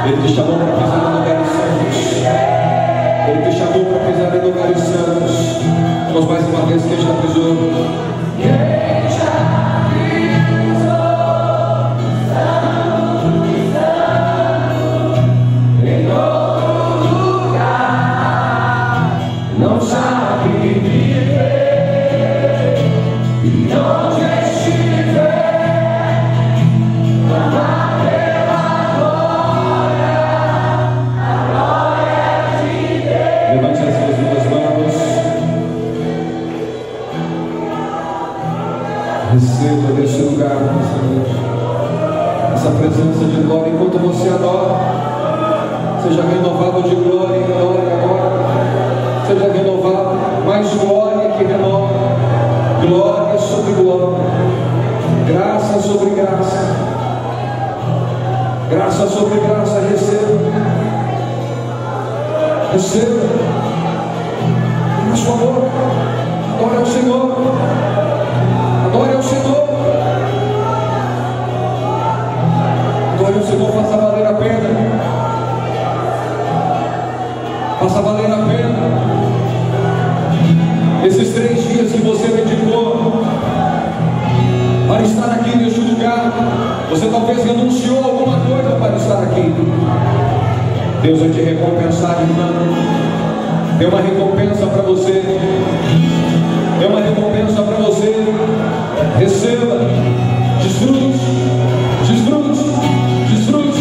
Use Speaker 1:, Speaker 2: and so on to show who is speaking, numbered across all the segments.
Speaker 1: Ele te chamou para pisar em lugares santos. Ele te chamou para pisar em lugares santos. Vamos mais uma vez que já pisou. Não sabe viver, e onde estiver, clamar pela glória, a glória de Deus. Levante as suas duas mãos, receba deste lugar, essa presença de glória. Enquanto você adora, seja renovado de glória em glória agora. Seja renovado, mais glória que renova, glória sobre glória, graça sobre graça, graça sobre graça. Receba, receba, na sua boca, adore ao Senhor, adore ao Senhor, adore ao Senhor, faça valer a pena, faça valer a pena. Esses 3 dias que você dedicou para estar aqui neste lugar, você talvez renunciou alguma coisa para estar aqui. Deus vai te recompensar, irmão. Tem uma recompensa para você. Tem uma recompensa para você. Receba, desfrute, desfrute, desfrute.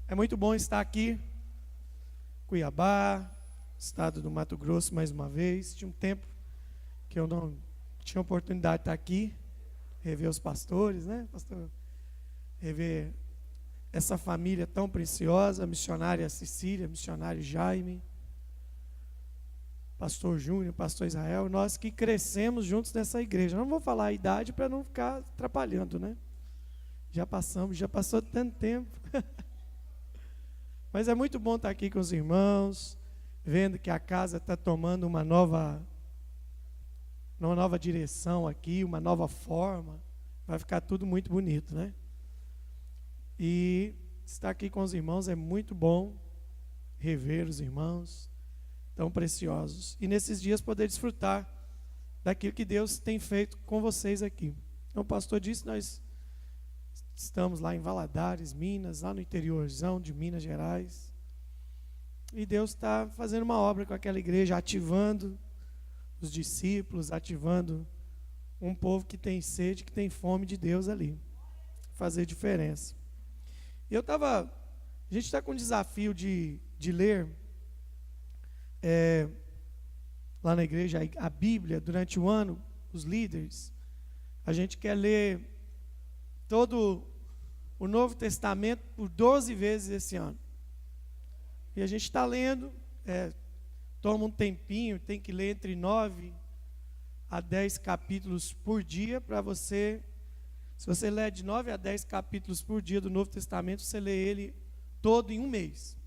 Speaker 2: É muito bom estar aqui, Cuiabá, estado do Mato Grosso, mais uma vez. Tinha um tempo que eu não tinha oportunidade de estar aqui, rever os pastores, né, pastor? Rever essa família tão preciosa, a missionária Cecília, missionário Jaime, pastor Júnior, pastor Israel, nós que crescemos juntos nessa igreja. Não vou falar a idade para não ficar atrapalhando, né? Já passou tanto tempo. Mas é muito bom estar aqui com os irmãos, vendo que a casa está tomando uma nova direção aqui, uma nova forma. Vai ficar tudo muito bonito, né? E estar aqui com os irmãos é muito bom, rever os irmãos tão preciosos. E nesses dias poder desfrutar daquilo que Deus tem feito com vocês aqui. Então o pastor disse, nós estamos lá em Valadares, Minas, lá no interiorzão de Minas Gerais. E Deus está fazendo uma obra com aquela igreja, ativando os discípulos, ativando um povo que tem sede, que tem fome de Deus ali. Fazer diferença. E a gente está com o desafio de ler lá na igreja, a Bíblia, durante o ano, os líderes, a gente quer ler todo o Novo Testamento por 12 vezes esse ano. E a gente está lendo, toma um tempinho, tem que ler entre 9 a 10 capítulos por dia, para você, se você ler de 9 a 10 capítulos por dia do Novo Testamento, você lê ele todo em um mês.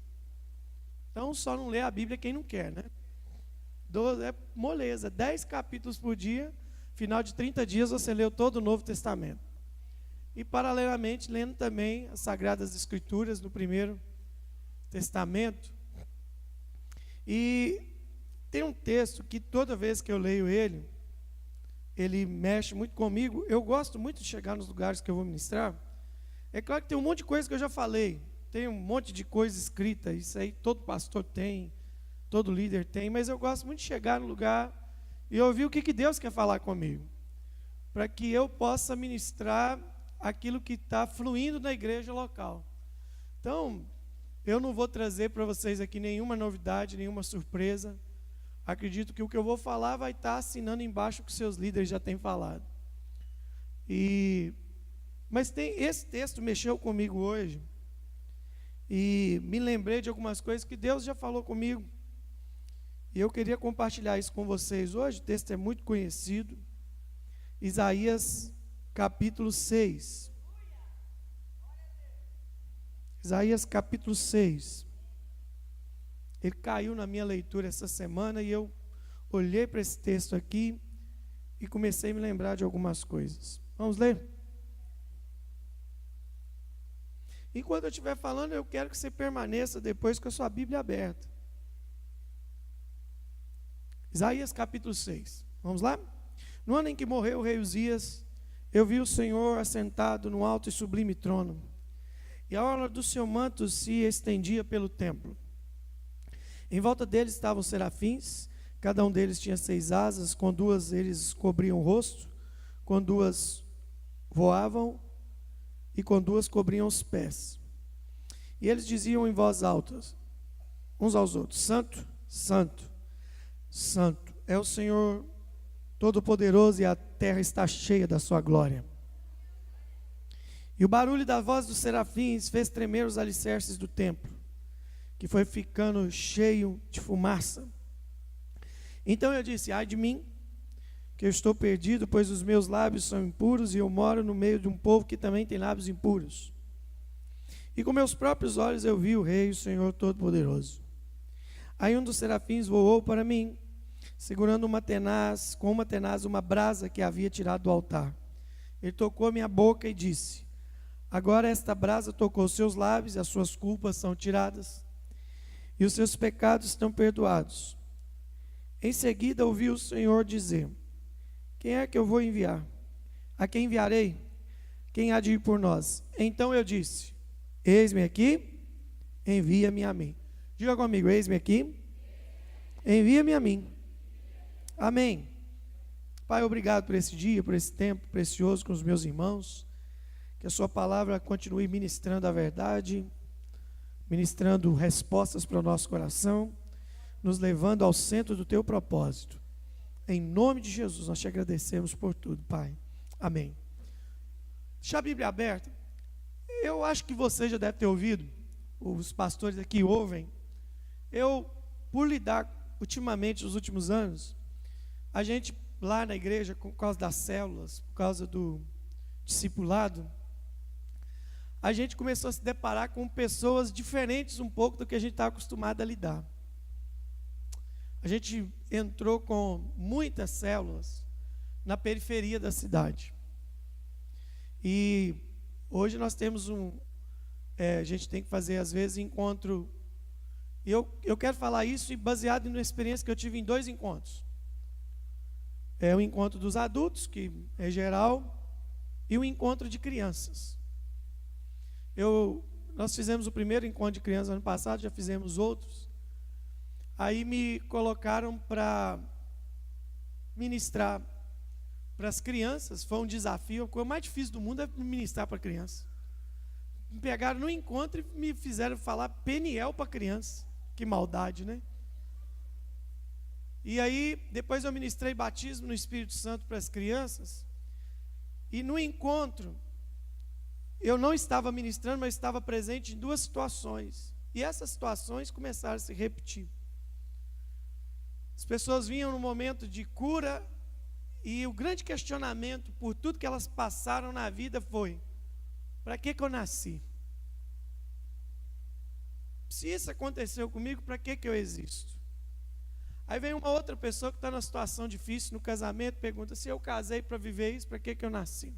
Speaker 2: Então, só não lê a Bíblia quem não quer, né? É moleza, 10 capítulos por dia, final de 30 dias você leu todo o Novo Testamento. E, paralelamente, lendo também as Sagradas Escrituras no Primeiro Testamento. E tem um texto que toda vez que eu leio ele mexe muito comigo. Eu gosto muito de chegar nos lugares que eu vou ministrar. É claro que tem um monte de coisa que eu já falei, tem um monte de coisa escrita, isso aí todo pastor tem, todo líder tem, mas eu gosto muito de chegar no lugar e ouvir o que Deus quer falar comigo, para que eu possa ministrar aquilo que está fluindo na igreja local. Então, eu não vou trazer para vocês aqui nenhuma novidade, nenhuma surpresa. Acredito que o que eu vou falar vai estar assinando embaixo o que seus líderes já têm falado. Mas esse texto mexeu comigo hoje, e me lembrei de algumas coisas que Deus já falou comigo, e eu queria compartilhar isso com vocês hoje. O texto é muito conhecido, Isaías capítulo 6. Isaías capítulo 6. Ele caiu na minha leitura essa semana e eu olhei para esse texto aqui e comecei a me lembrar de algumas coisas. Vamos ler? Enquanto eu estiver falando, eu quero que você permaneça depois com a sua Bíblia aberta. Isaías capítulo 6. Vamos lá? No ano em que morreu o rei Uzias, eu vi o Senhor assentado no alto e sublime trono, e a orla do seu manto se estendia pelo templo. Em volta deles estavam serafins, cada um deles tinha 6 asas, com 2 eles cobriam o rosto, com 2 voavam, e com 2 cobriam os pés. E eles diziam em voz alta, uns aos outros: Santo, Santo, Santo é o Senhor Todo-Poderoso, e a terra está cheia da sua glória. E o barulho da voz dos serafins fez tremer os alicerces do templo, que foi ficando cheio de fumaça. Então eu disse: ai de mim, que eu estou perdido, pois os meus lábios são impuros, e eu moro no meio de um povo que também tem lábios impuros. E com meus próprios olhos eu vi o Rei, o Senhor Todo-Poderoso. Aí um dos serafins voou para mim, segurando com uma tenaz uma brasa que havia tirado do altar. Ele tocou minha boca e disse: agora esta brasa tocou seus lábios, e as suas culpas são tiradas, e os seus pecados estão perdoados. Em seguida ouvi o Senhor dizer: quem é que eu vou enviar? A quem enviarei? Quem há de ir por nós? Então eu disse: eis-me aqui, envia-me a mim. Diga comigo: eis-me aqui, envia-me a mim. Amém. Pai, obrigado por esse dia, por esse tempo precioso com os meus irmãos. Que a sua palavra continue ministrando a verdade, ministrando respostas para o nosso coração, nos levando ao centro do teu propósito. Em nome de Jesus, nós te agradecemos por tudo, Pai. Amém. Deixa a Bíblia aberta. Eu acho que você já deve ter ouvido, os pastores aqui ouvem. Por lidar ultimamente, nos últimos anos, a gente lá na igreja, por causa das células, por causa do discipulado, a gente começou a se deparar com pessoas diferentes um pouco do que a gente está acostumado a lidar. A gente entrou com muitas células na periferia da cidade. E hoje nós temos a gente tem que fazer às vezes encontro. Eu quero falar isso baseado na experiência que eu tive em 2 encontros. O encontro dos adultos, que é geral, e o encontro de crianças. Nós fizemos o primeiro encontro de crianças ano passado, já fizemos outros. Aí me colocaram para ministrar para as crianças. Foi um desafio. A coisa mais difícil do mundo é ministrar para criança. Me pegaram no encontro e me fizeram falar Peniel para criança. Que maldade, né? E aí, depois eu ministrei batismo no Espírito Santo para as crianças. E no encontro, eu não estava ministrando, mas estava presente em 2 situações. E essas situações começaram a se repetir. As pessoas vinham no momento de cura, e o grande questionamento por tudo que elas passaram na vida foi: para que eu nasci? Se isso aconteceu comigo, para que eu existo? Aí vem uma outra pessoa que está numa situação difícil no casamento, pergunta: se eu casei para viver isso, para que eu nasci?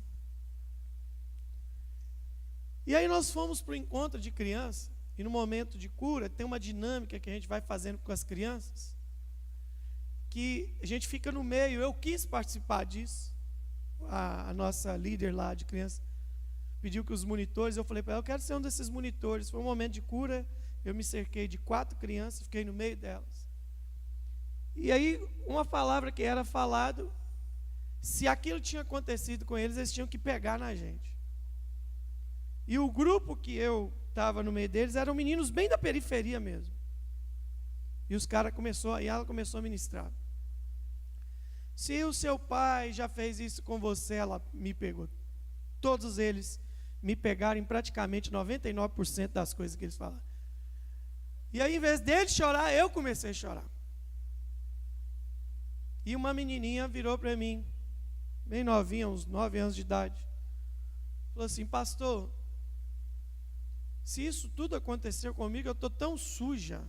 Speaker 2: E aí nós fomos para o encontro de criança, e no momento de cura, tem uma dinâmica que a gente vai fazendo com as crianças, que a gente fica no meio. Eu quis participar disso. A nossa líder lá de criança pediu que os monitores, eu falei para ela: eu quero ser um desses monitores. Foi um momento de cura, eu me cerquei de 4 crianças, fiquei no meio delas. E aí, uma palavra que era falado, se aquilo tinha acontecido com eles, eles tinham que pegar na gente. E o grupo que eu estava no meio deles eram meninos bem da periferia mesmo. E ela começou a ministrar. Se o seu pai já fez isso com você, ela me pegou. Todos eles me pegaram em praticamente 99% das coisas que eles falaram. E aí, em vez dele chorar, eu comecei a chorar. E uma menininha virou para mim, bem novinha, uns 9 anos de idade, falou assim: pastor, se isso tudo aconteceu comigo, eu estou tão suja,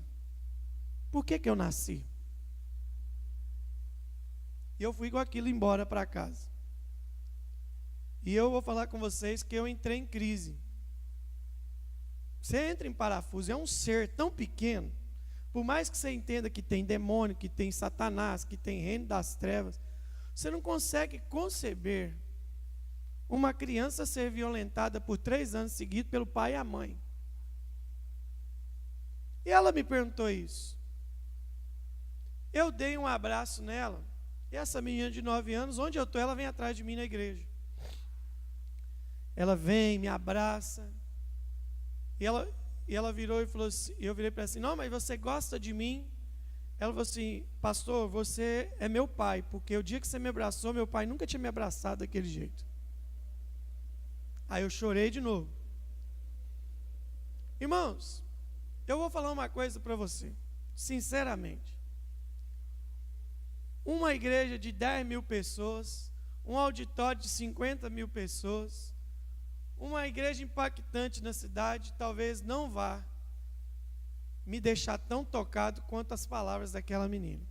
Speaker 2: por que eu nasci? E eu fui com aquilo embora para casa. E eu vou falar com vocês que eu entrei em crise. Você entra em parafuso, é um ser tão pequeno. Por mais que você entenda que tem demônio, que tem Satanás, que tem reino das trevas, você não consegue conceber uma criança ser violentada por 3 anos seguidos pelo pai e a mãe. E ela me perguntou isso. Eu dei um abraço nela, e essa menina de 9 anos, onde eu estou, ela vem atrás de mim na igreja. Ela vem, me abraça, e ela virou e falou assim, eu virei para ela assim: não, mas você gosta de mim? Ela falou assim: pastor, você é meu pai, porque o dia que você me abraçou, meu pai nunca tinha me abraçado daquele jeito. Aí eu chorei de novo. Irmãos, eu vou falar uma coisa para você, sinceramente. Uma igreja de 10 mil pessoas, um auditório de 50 mil pessoas, uma igreja impactante na cidade, talvez não vá me deixar tão tocado quanto as palavras daquela menina.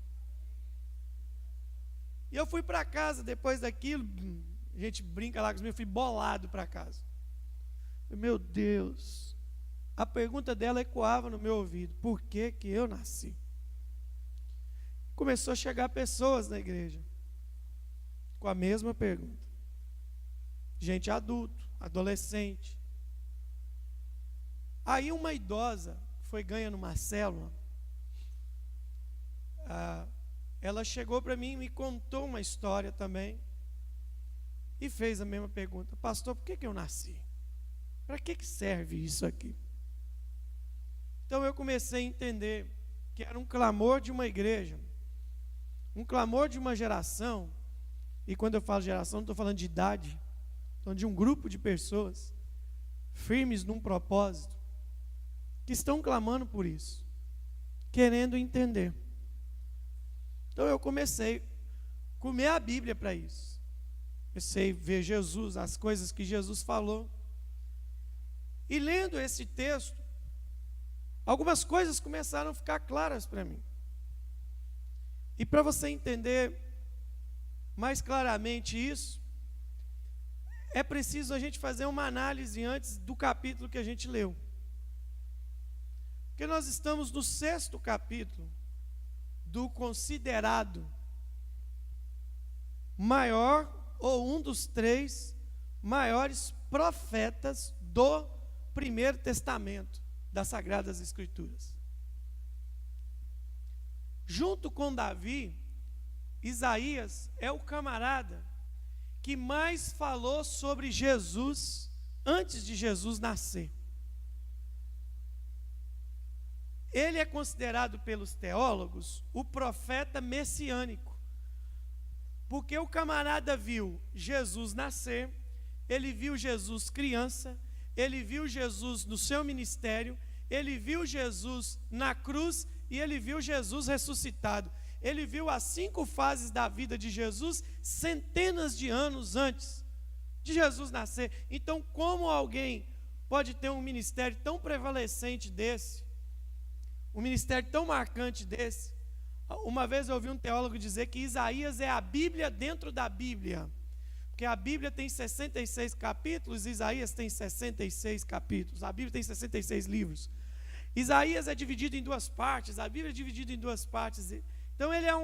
Speaker 2: E eu fui para casa depois daquilo, a gente brinca lá com os meus, eu fui bolado para casa. Meu Deus, a pergunta dela ecoava no meu ouvido: por que eu nasci? Começou a chegar pessoas na igreja com a mesma pergunta. Gente adulto, adolescente. Aí uma idosa foi ganha numa célula. Ela chegou para mim e me contou uma história também. E fez a mesma pergunta: pastor, por que eu nasci? Para que serve isso aqui? Então eu comecei a entender que era um clamor de uma igreja, um clamor de uma geração. E quando eu falo geração, não estou falando de idade, estou falando de um grupo de pessoas firmes num propósito, que estão clamando por isso, querendo entender. Então eu comecei a comer a Bíblia para isso. Comecei a ver Jesus, as coisas que Jesus falou. E lendo esse texto, algumas coisas começaram a ficar claras para mim. E para você entender mais claramente isso, é preciso a gente fazer uma análise antes do capítulo que a gente leu. Porque nós estamos no 6º capítulo do considerado maior, ou um dos 3 maiores profetas do Primeiro Testamento das Sagradas Escrituras. Junto com Davi, Isaías é o camarada que mais falou sobre Jesus antes de Jesus nascer. ele é considerado pelos teólogos o profeta messiânico, porque o camarada viu Jesus nascer, ele viu Jesus criança, ele viu Jesus no seu ministério, ele viu Jesus na cruz e ele viu Jesus ressuscitado. Ele viu as 5 fases da vida de Jesus centenas de anos antes de Jesus nascer. Então, como alguém pode ter um ministério tão prevalecente desse, um ministério tão marcante desse? Uma vez eu ouvi um teólogo dizer que Isaías é a Bíblia dentro da Bíblia, porque a Bíblia tem 66 capítulos, Isaías tem 66 capítulos, a Bíblia tem 66 livros. Isaías é dividido em 2 partes, a Bíblia é dividida em 2 partes. Então ele é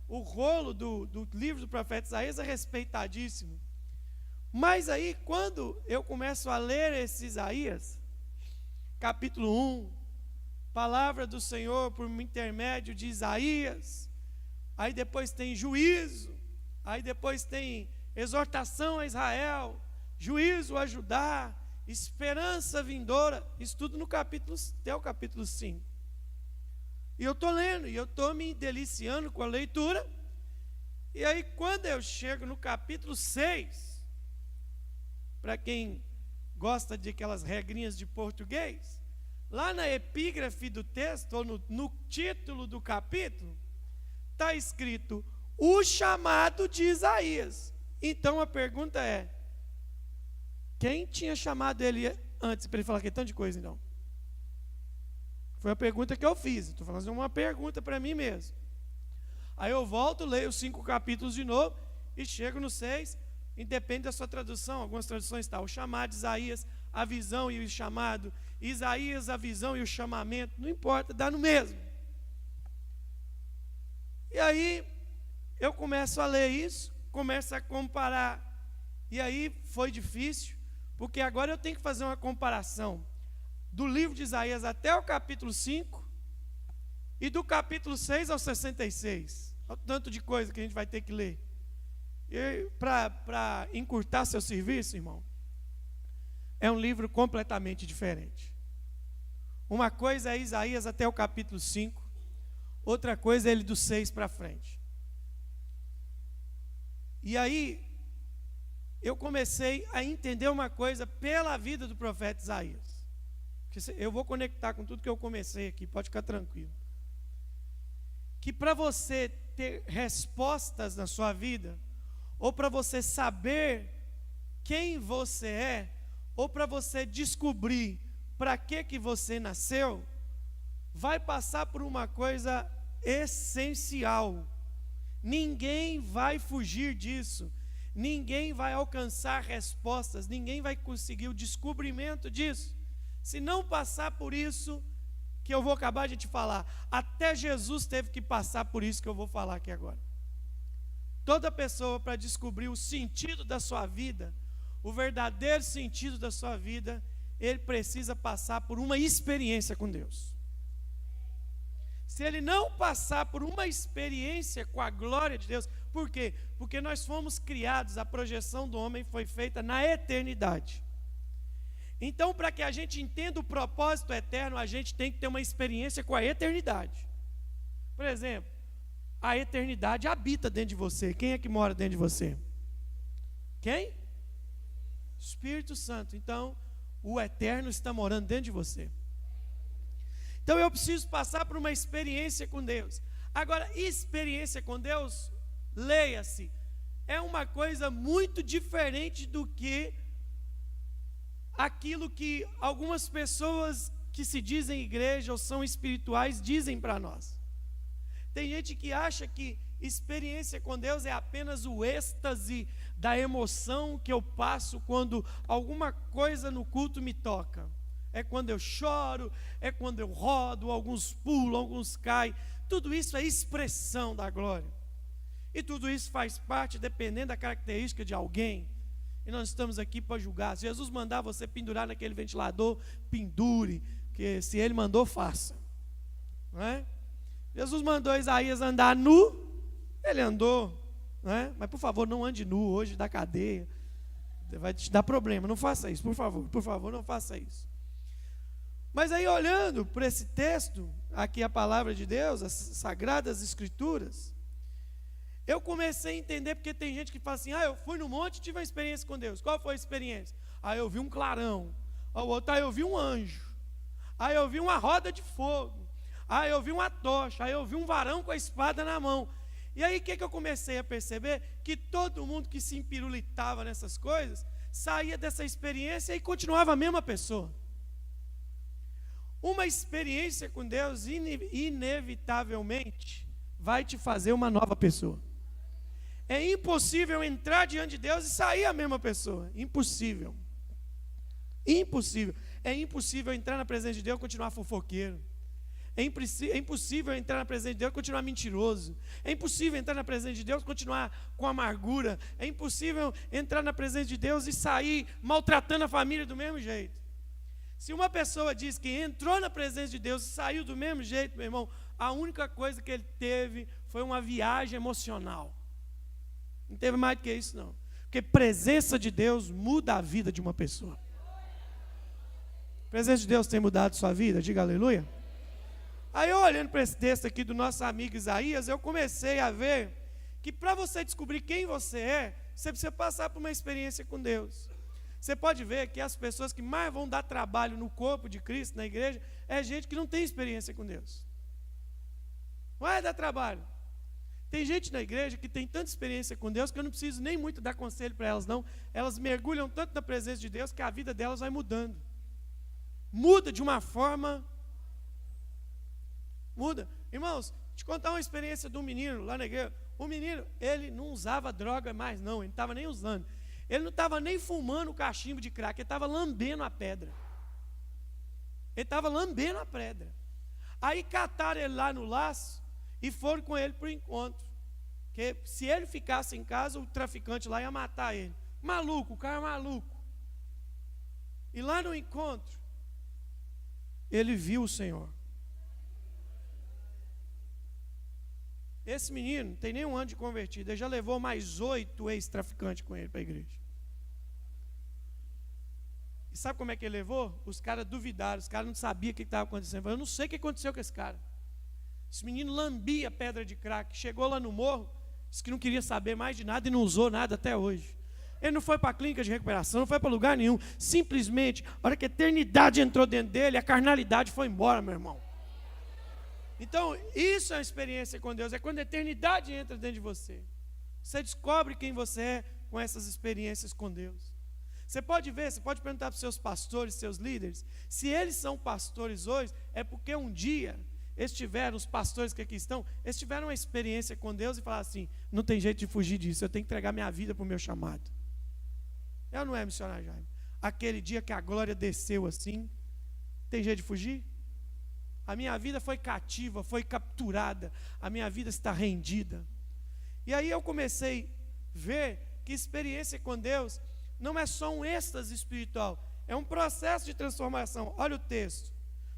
Speaker 2: o rolo do livro do profeta Isaías é respeitadíssimo. Mas aí, quando eu começo a ler esse Isaías, capítulo 1, palavra do Senhor por intermédio de Isaías, aí depois tem juízo, aí depois tem exortação a Israel, juízo a Judá, esperança vindoura, isso tudo no capítulo, até o capítulo 5. E eu estou lendo, e eu estou me deliciando com a leitura, e aí quando eu chego no capítulo 6, para quem gosta de aquelas regrinhas de português, lá na epígrafe do texto, ou no título do capítulo, está escrito, o chamado de Isaías. Então a pergunta é, quem tinha chamado ele antes, para ele falar que tanto de coisa então? Foi a pergunta que eu fiz, estou fazendo uma pergunta para mim mesmo. Aí eu volto, leio os 5 capítulos de novo, e chego no 6, independe da sua tradução, algumas traduções estão, o chamado de Isaías, a visão e o chamado, Isaías, a visão e o chamamento, não importa, dá no mesmo. E aí, eu começo a ler isso, começo a comparar, e aí foi difícil, porque agora eu tenho que fazer uma comparação do livro de Isaías até o capítulo 5, e do capítulo 6 ao 66, olha o tanto de coisa que a gente vai ter que ler. E para encurtar seu serviço, irmão, é um livro completamente diferente. Uma coisa é Isaías até o capítulo 5, outra coisa é ele do 6 para frente. E aí, eu comecei a entender uma coisa pela vida do profeta Isaías. Eu vou conectar com tudo que eu comecei aqui, pode ficar tranquilo. Que para você ter respostas na sua vida, ou para você saber quem você é, ou para você descobrir para que você nasceu, vai passar por uma coisa essencial. Ninguém vai fugir disso, ninguém vai alcançar respostas, ninguém vai conseguir o descobrimento disso, se não passar por isso que eu vou acabar de te falar. Até Jesus teve que passar por isso que eu vou falar aqui agora. Toda pessoa, para descobrir o sentido da sua vida, o verdadeiro sentido da sua vida, ele precisa passar por uma experiência com Deus. Se ele não passar por uma experiência com a glória de Deus, por quê? Porque nós fomos criados, a projeção do homem foi feita na eternidade. Então, para que a gente entenda o propósito eterno, a gente tem que ter uma experiência com a eternidade. Por exemplo, a eternidade habita dentro de você. Quem é que mora dentro de você? Quem? Espírito Santo. Então, o eterno está morando dentro de você. Então, eu preciso passar por uma experiência com Deus. Agora, experiência com Deus, leia-se, é uma coisa muito diferente do que aquilo que algumas pessoas que se dizem igreja ou são espirituais dizem para nós. Tem gente que acha que experiência com Deus é apenas o êxtase da emoção que eu passo quando alguma coisa no culto me toca. É quando eu choro, é quando eu rodo, alguns pulam, alguns caem. Tudo isso é expressão da glória. E tudo isso faz parte, dependendo da característica de alguém. E nós estamos aqui para julgar. Se Jesus mandar você pendurar naquele ventilador, pendure, porque se ele mandou, faça. Não é? Jesus mandou Isaías andar nu, ele andou, não é? Mas por favor, não ande nu hoje da cadeia, vai te dar problema, não faça isso, por favor, não faça isso. Mas aí, olhando para esse texto, aqui a palavra de Deus, as Sagradas Escrituras, eu comecei a entender, porque tem gente que fala assim, eu fui no monte e tive uma experiência com Deus. Qual foi a experiência? Eu vi um clarão. O outro, eu vi um anjo. Eu vi uma roda de fogo. Eu vi uma tocha. Eu vi um varão com a espada na mão. E aí, o que eu comecei a perceber? Que todo mundo que se empirulitava nessas coisas, saía dessa experiência e continuava a mesma pessoa. Uma experiência com Deus, inevitavelmente, vai te fazer uma nova pessoa. É impossível entrar diante de Deus e sair a mesma pessoa. Impossível. Impossível. É impossível entrar na presença de Deus e continuar fofoqueiro. É impossível entrar na presença de Deus e continuar mentiroso. É impossível entrar na presença de Deus e continuar com amargura. É impossível entrar na presença de Deus e sair maltratando a família do mesmo jeito. Se uma pessoa diz que entrou na presença de Deus e saiu do mesmo jeito, meu irmão, a única coisa que ele teve foi uma viagem emocional. Não teve mais do que isso, não. Porque presença de Deus muda a vida de uma pessoa. A presença de Deus tem mudado sua vida? Diga aleluia. Aí, olhando para esse texto aqui do nosso amigo Isaías, eu comecei a ver que para você descobrir quem você é, você precisa passar por uma experiência com Deus. Você pode ver que as pessoas que mais vão dar trabalho no corpo de Cristo, na igreja, é gente que não tem experiência com Deus. Vai dar trabalho. Tem gente na igreja que tem tanta experiência com Deus que eu não preciso nem muito dar conselho para elas, não. Elas mergulham tanto na presença de Deus que a vida delas vai mudando. Muda de uma forma... Muda. Irmãos, te contar uma experiência de um menino lá na igreja. O menino, ele não usava droga mais, não. Ele não estava nem usando. Ele não estava nem fumando o cachimbo de crack. Ele estava lambendo a pedra. Ele estava lambendo a pedra. Aí cataram ele lá no laço e foram com ele para o encontro. Porque se ele ficasse em casa, o traficante lá ia matar ele. Maluco, o cara é maluco. E lá no encontro, ele viu o Senhor. Esse menino não tem nem um ano de convertido. Ele já levou mais 8 ex-traficantes com ele para a igreja. E sabe como é que ele levou? Os caras duvidaram, os caras não sabiam o que estava acontecendo. Eu não sei o que aconteceu com esse cara. Esse menino lambia pedra de crack. Chegou lá no morro, disse que não queria saber mais de nada e não usou nada até hoje. Ele não foi para a clínica de recuperação, não foi para lugar nenhum. Simplesmente, a hora que a eternidade entrou dentro dele, a carnalidade foi embora, meu irmão. Então, isso é uma experiência com Deus. É quando a eternidade entra dentro de você. Você descobre quem você é com essas experiências com Deus. Você pode ver, você pode perguntar para os seus pastores, seus líderes, se eles são pastores hoje, é porque um dia eles tiveram, os pastores que aqui estão, eles tiveram uma experiência com Deus e falaram assim, não tem jeito de fugir disso, eu tenho que entregar minha vida para o meu chamado. Eu não é missionário Jaime. Aquele dia que a glória desceu assim, tem jeito de fugir? A minha vida foi cativa, foi capturada, a minha vida está rendida. E aí eu comecei a ver que experiência com Deus não é só um êxtase espiritual, é um processo de transformação. Olha o texto.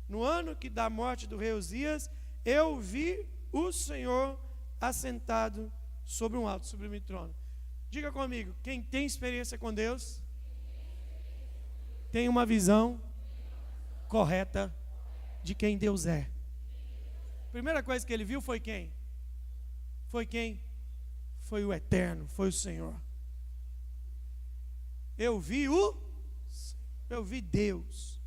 Speaker 2: No ano que da morte do rei Uzias, eu vi o Senhor assentado sobre um alto, sublime trono. Diga comigo, quem tem experiência com Deus, tem uma visão correta de quem Deus é. A primeira coisa que ele viu foi quem? Foi quem? Foi o Eterno, foi o Senhor. Eu vi Deus.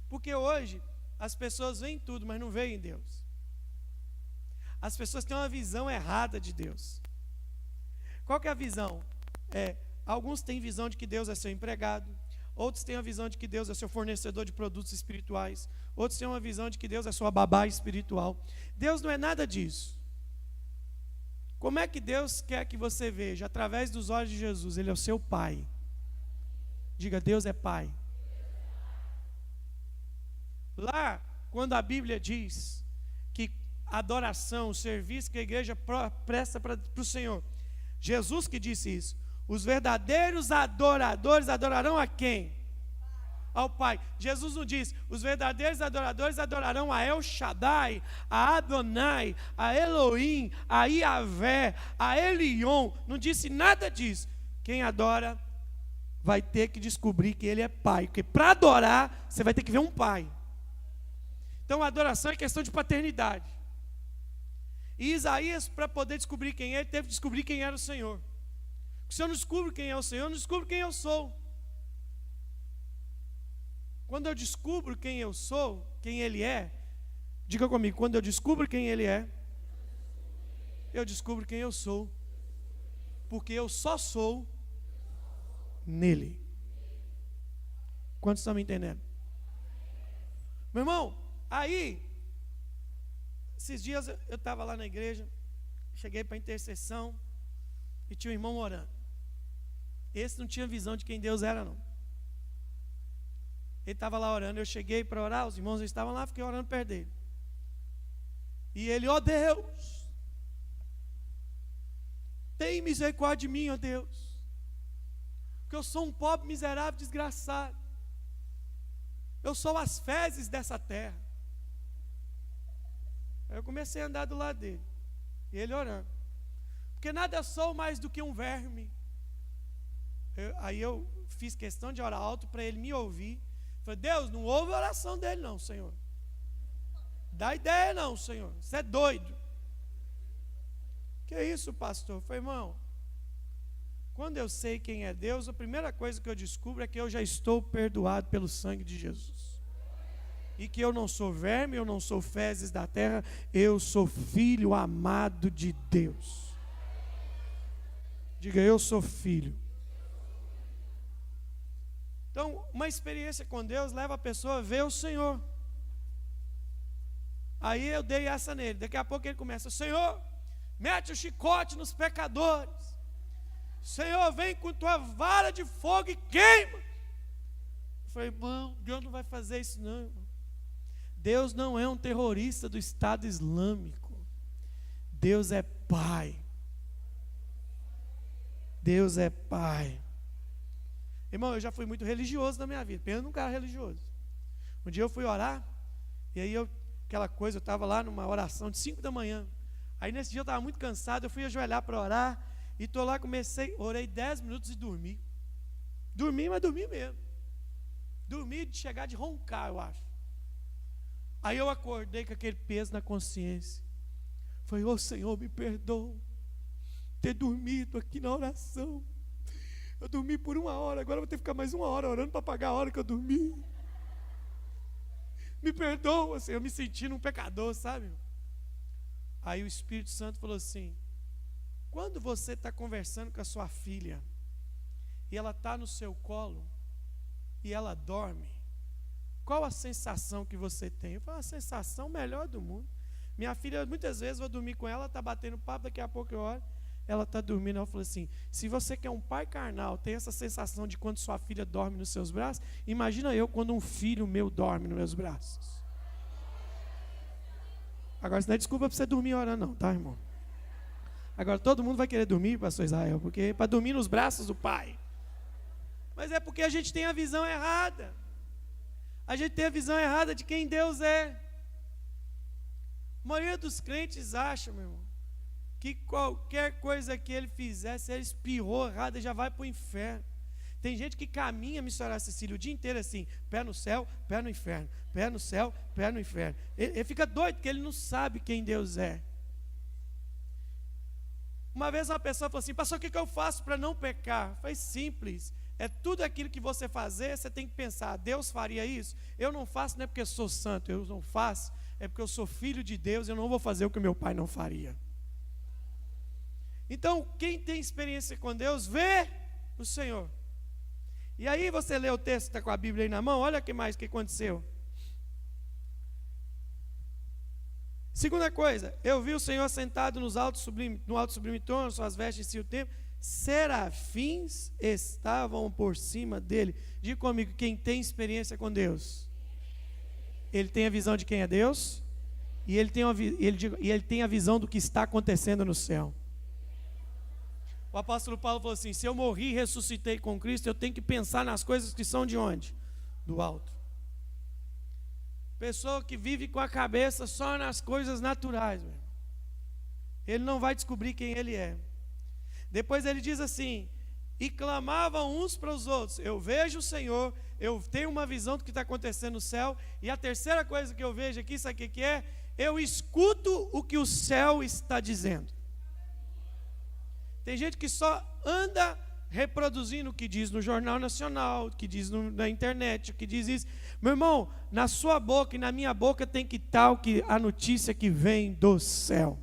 Speaker 2: Porque hoje as pessoas veem tudo, mas não veem Deus. As pessoas têm uma visão errada de Deus. Qual que é a visão? Alguns têm visão de que Deus é seu empregado, outros têm a visão de que Deus é seu fornecedor de produtos espirituais, outros têm uma visão de que Deus é sua babá espiritual. Deus não é nada disso. Como é que Deus quer que você veja? Através dos olhos de Jesus. Ele é o seu Pai. Diga, Deus é Pai. Lá, quando a Bíblia diz que a adoração, o serviço que a igreja presta para o Senhor, Jesus que disse isso. Os verdadeiros adoradores adorarão a quem? Ao Pai. Jesus não diz, os verdadeiros adoradores adorarão a El Shaddai, a Adonai, a Elohim, a Yahvé, a Elion. Não disse nada disso. Quem adora vai ter que descobrir que Ele é Pai. Porque para adorar, você vai ter que ver um Pai. Então a adoração é questão de paternidade. E Isaías, para poder descobrir quem é, ele teve que descobrir quem era o Senhor. Porque se eu não descubro quem é o Senhor, eu não descubro quem eu sou. Quando eu descubro quem eu sou, quem Ele é, diga comigo, quando eu descubro quem Ele é, eu descubro quem eu sou. Porque eu só sou nele. Quantos estão me entendendo? Meu irmão, aí, esses dias eu estava lá na igreja, cheguei para a intercessão e tinha um irmão orando. Esse não tinha visão de quem Deus era, não. Ele estava lá orando, eu cheguei para orar, os irmãos estavam lá, fiquei orando perto dele. E ele, ó Deus, tem misericórdia de mim, ó Deus, porque eu sou um pobre, miserável, desgraçado. Eu sou as fezes dessa terra. Aí eu comecei a andar do lado dele, e ele orando. Porque nada sou mais do que um verme. Aí eu fiz questão de orar alto para ele me ouvir. Falei, Deus, não ouve a oração dele não, Senhor. Dá ideia não, Senhor. Você é doido. Que isso, pastor? Falei, irmão, quando eu sei quem é Deus, a primeira coisa que eu descubro é que eu já estou perdoado pelo sangue de Jesus. E que eu não sou verme, eu não sou fezes da terra, eu sou filho amado de Deus. Diga, eu sou filho. Então, uma experiência com Deus leva a pessoa a ver o Senhor. Aí eu dei essa nele. Daqui a pouco ele começa, Senhor, mete o chicote nos pecadores. Senhor, vem com tua vara de fogo e queima. Eu falei, irmão, Deus não vai fazer isso não, irmão. Deus não é um terrorista do Estado Islâmico. Deus é Pai. Deus é Pai. Irmão, eu já fui muito religioso na minha vida, pensa num cara religioso. Um dia eu fui orar, e aí aquela coisa, eu estava lá numa oração de 5 da manhã. Aí nesse dia eu estava muito cansado, eu fui ajoelhar para orar, e estou lá, orei 10 minutos e dormi. Dormi, mas dormi mesmo. Dormi de chegar de roncar, eu acho. Aí eu acordei com aquele peso na consciência. Falei, ô Senhor, me perdoa ter dormido aqui na oração. Eu dormi por 1 hora, agora eu vou ter que ficar mais 1 hora orando para pagar a hora que eu dormi. Me perdoa, assim, eu me sentindo um pecador, sabe? Aí o Espírito Santo falou assim, quando você está conversando com a sua filha, e ela está no seu colo, e ela dorme, qual a sensação que você tem? Eu falo, a sensação melhor do mundo. Minha filha, muitas vezes, eu vou dormir com ela, está batendo papo, daqui a pouco eu oro, ela está dormindo, ela falou assim, se você que é um pai carnal, tem essa sensação de quando sua filha dorme nos seus braços, imagina eu quando um filho meu dorme nos meus braços. Agora, isso não é desculpa para você dormir orando não, tá, irmão? Agora, todo mundo vai querer dormir, pastor Israel, porque para dormir nos braços do pai. Mas é porque a gente tem a visão errada. A gente tem a visão errada de quem Deus é. A maioria dos crentes acha, meu irmão, que qualquer coisa que ele fizer, se ele espirrou errado, ele já vai para o inferno. Tem gente que caminha, missionária Cecília, o dia inteiro assim, pé no céu, pé no inferno, pé no céu, pé no inferno. Ele fica doido, porque ele não sabe quem Deus é. Uma vez uma pessoa falou assim, pastor, o que eu faço para não pecar? Foi simples, é tudo aquilo que você fazer, você tem que pensar, Deus faria isso? Eu não faço não é porque eu sou santo, eu não faço, é porque eu sou filho de Deus, eu não vou fazer o que meu pai não faria. Então, quem tem experiência com Deus, vê o Senhor. E aí você lê o texto, está com a Bíblia aí na mão, olha que mais que aconteceu. Segunda coisa, eu vi o Senhor sentado no alto sublime trono, suas vestes enchiam o templo, serafins estavam por cima dele. Diga comigo, quem tem experiência com Deus, ele tem a visão de quem é Deus, e ele tem a visão do que está acontecendo no céu. O apóstolo Paulo falou assim, se eu morri e ressuscitei com Cristo, eu tenho que pensar nas coisas que são de onde? Do alto. Pessoa que vive com a cabeça só nas coisas naturais, meu irmão, ele não vai descobrir quem ele é. Depois ele diz assim, e clamavam uns para os outros. Eu vejo o Senhor, eu tenho uma visão do que está acontecendo no céu, e a terceira coisa que eu vejo aqui, sabe o que é? Eu escuto o que o céu está dizendo. Tem gente que só anda reproduzindo o que diz no Jornal Nacional, o que diz na internet, o que diz isso. Meu irmão, na sua boca e na minha boca tem que estar a notícia que vem do céu.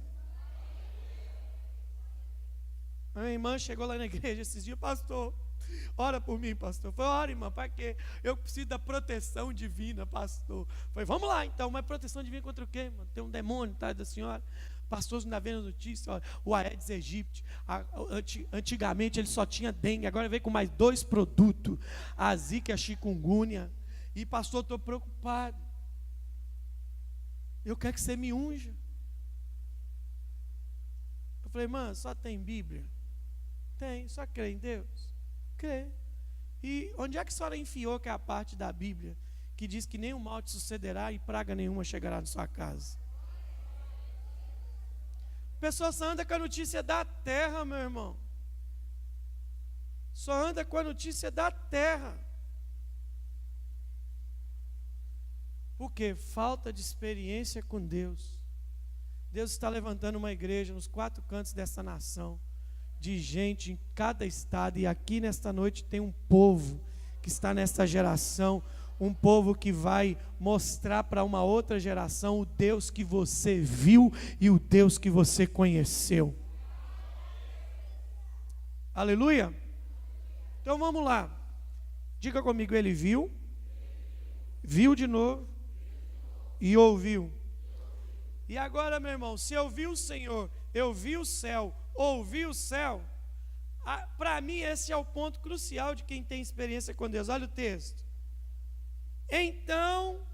Speaker 2: A minha irmã chegou lá na igreja esses dias, pastor, ora por mim, pastor. Eu falei, ora, irmã, para quê? Eu preciso da proteção divina, pastor. Eu falei, vamos lá então, mas proteção divina contra o quê, mano? Tem um demônio atrás da senhora. Pastor, não está vendo notícia, olha, o Aedes aegypti, antigamente ele só tinha dengue, agora veio com mais 2 produtos, a zika e a chikungunya. E pastor, estou preocupado. Eu quero que você me unja. Eu falei, mano, só tem Bíblia? Tem, só crê em Deus? Crê. E onde é que a senhora enfiou que é a parte da Bíblia que diz que nenhum mal te sucederá e praga nenhuma chegará na sua casa? A pessoa só anda com a notícia da terra, meu irmão. Só anda com a notícia da terra. Por quê? Falta de experiência com Deus. Deus está levantando uma igreja nos 4 cantos dessa nação, de gente em cada estado, e aqui nesta noite tem um povo que está nessa geração, um povo que vai mostrar para uma outra geração o Deus que você viu e o Deus que você conheceu. Aleluia? Então vamos lá. Diga comigo, ele viu de novo e ouviu. E agora, meu irmão, se eu vi o Senhor, eu vi o céu, ouvi o céu, para mim esse é o ponto crucial de quem tem experiência com Deus. Olha o texto. Então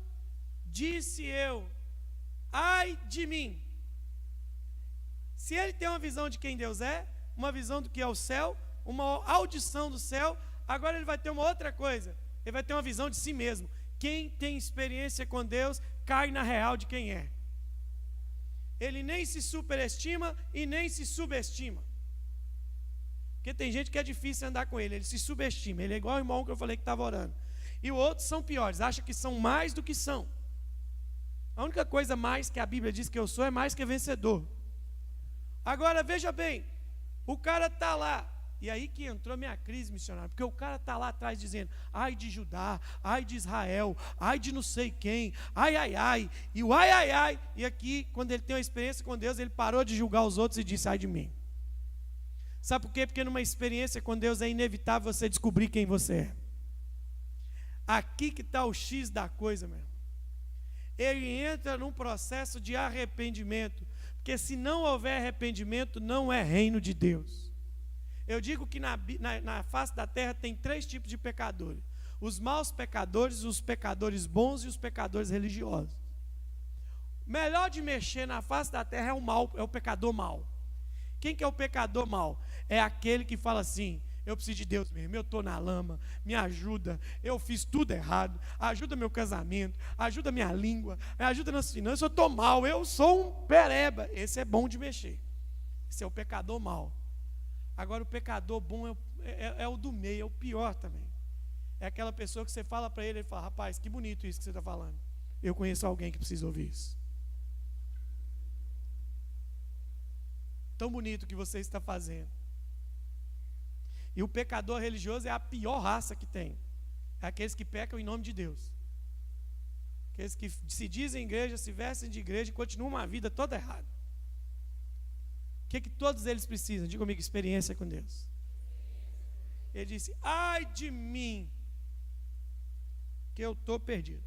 Speaker 2: disse eu, ai de mim. Se ele tem uma visão de quem Deus é, uma visão do que é o céu, uma audição do céu, agora ele vai ter uma outra coisa, ele vai ter uma visão de si mesmo. Quem tem experiência com Deus, cai na real de quem é. Ele nem se superestima e nem se subestima. Porque tem gente que é difícil andar com ele se subestima. Ele é igual o irmão que eu falei que estava orando. E outros são piores, acham que são mais do que são. A única coisa mais que a Bíblia diz que eu sou é mais que vencedor. Agora veja bem, o cara está lá, e aí que entrou minha crise missionária, porque o cara está lá atrás dizendo, ai de Judá, ai de Israel, ai de não sei quem, ai, ai, ai, e o ai, ai, ai, e aqui, quando ele tem uma experiência com Deus, ele parou de julgar os outros e disse, ai de mim. Sabe por quê? Porque numa experiência com Deus é inevitável você descobrir quem você é. Aqui que está o X da coisa, meu irmão. Ele entra num processo de arrependimento, porque se não houver arrependimento, não é reino de Deus. Eu digo que na face da terra tem 3 tipos de pecadores: os maus pecadores, os pecadores bons e os pecadores religiosos. Melhor de mexer na face da terra é o pecador mau. Quem que é o pecador mau? É aquele que fala assim, eu preciso de Deus mesmo, eu estou na lama, me ajuda, eu fiz tudo errado, ajuda meu casamento, ajuda minha língua, ajuda nas finanças, eu estou mal, eu sou um pereba. Esse é bom de mexer, esse é o pecador mau. Agora o pecador bom é o do meio, é o pior também. É aquela pessoa que você fala para ele, ele fala, rapaz, que bonito isso que você está falando, eu conheço alguém que precisa ouvir isso. Tão bonito que você está fazendo. E o pecador religioso é a pior raça que tem. É aqueles que pecam em nome de Deus. Aqueles que se dizem igreja, se vestem de igreja e continuam uma vida toda errada. O que todos eles precisam? Diga comigo, experiência com Deus. Ele disse, ai de mim, que eu estou perdido.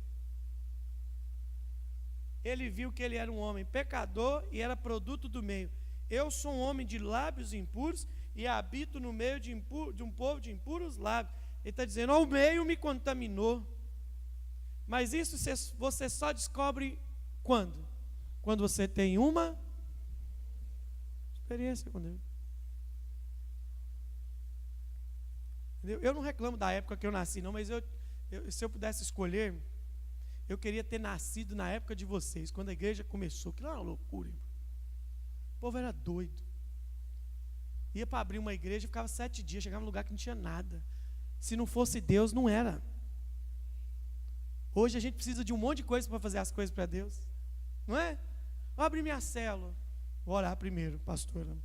Speaker 2: Ele viu que ele era um homem pecador e era produto do meio. Eu sou um homem de lábios impuros e habito no meio de um povo de impuros lábios. Ele está dizendo, o meio me contaminou. Mas isso você só descobre quando? Quando você tem uma experiência com Deus. Entendeu? Eu não reclamo da época que eu nasci, não, mas se eu pudesse escolher, eu queria ter nascido na época de vocês, quando a igreja começou. Aquilo era uma loucura, irmão. O povo era doido. Ia para abrir uma igreja, ficava 7 dias, chegava num lugar que não tinha nada. Se não fosse Deus, não era. Hoje a gente precisa de um monte de coisa para fazer as coisas para Deus. Não é? Vou abrir minha célula. Vou orar primeiro, pastora.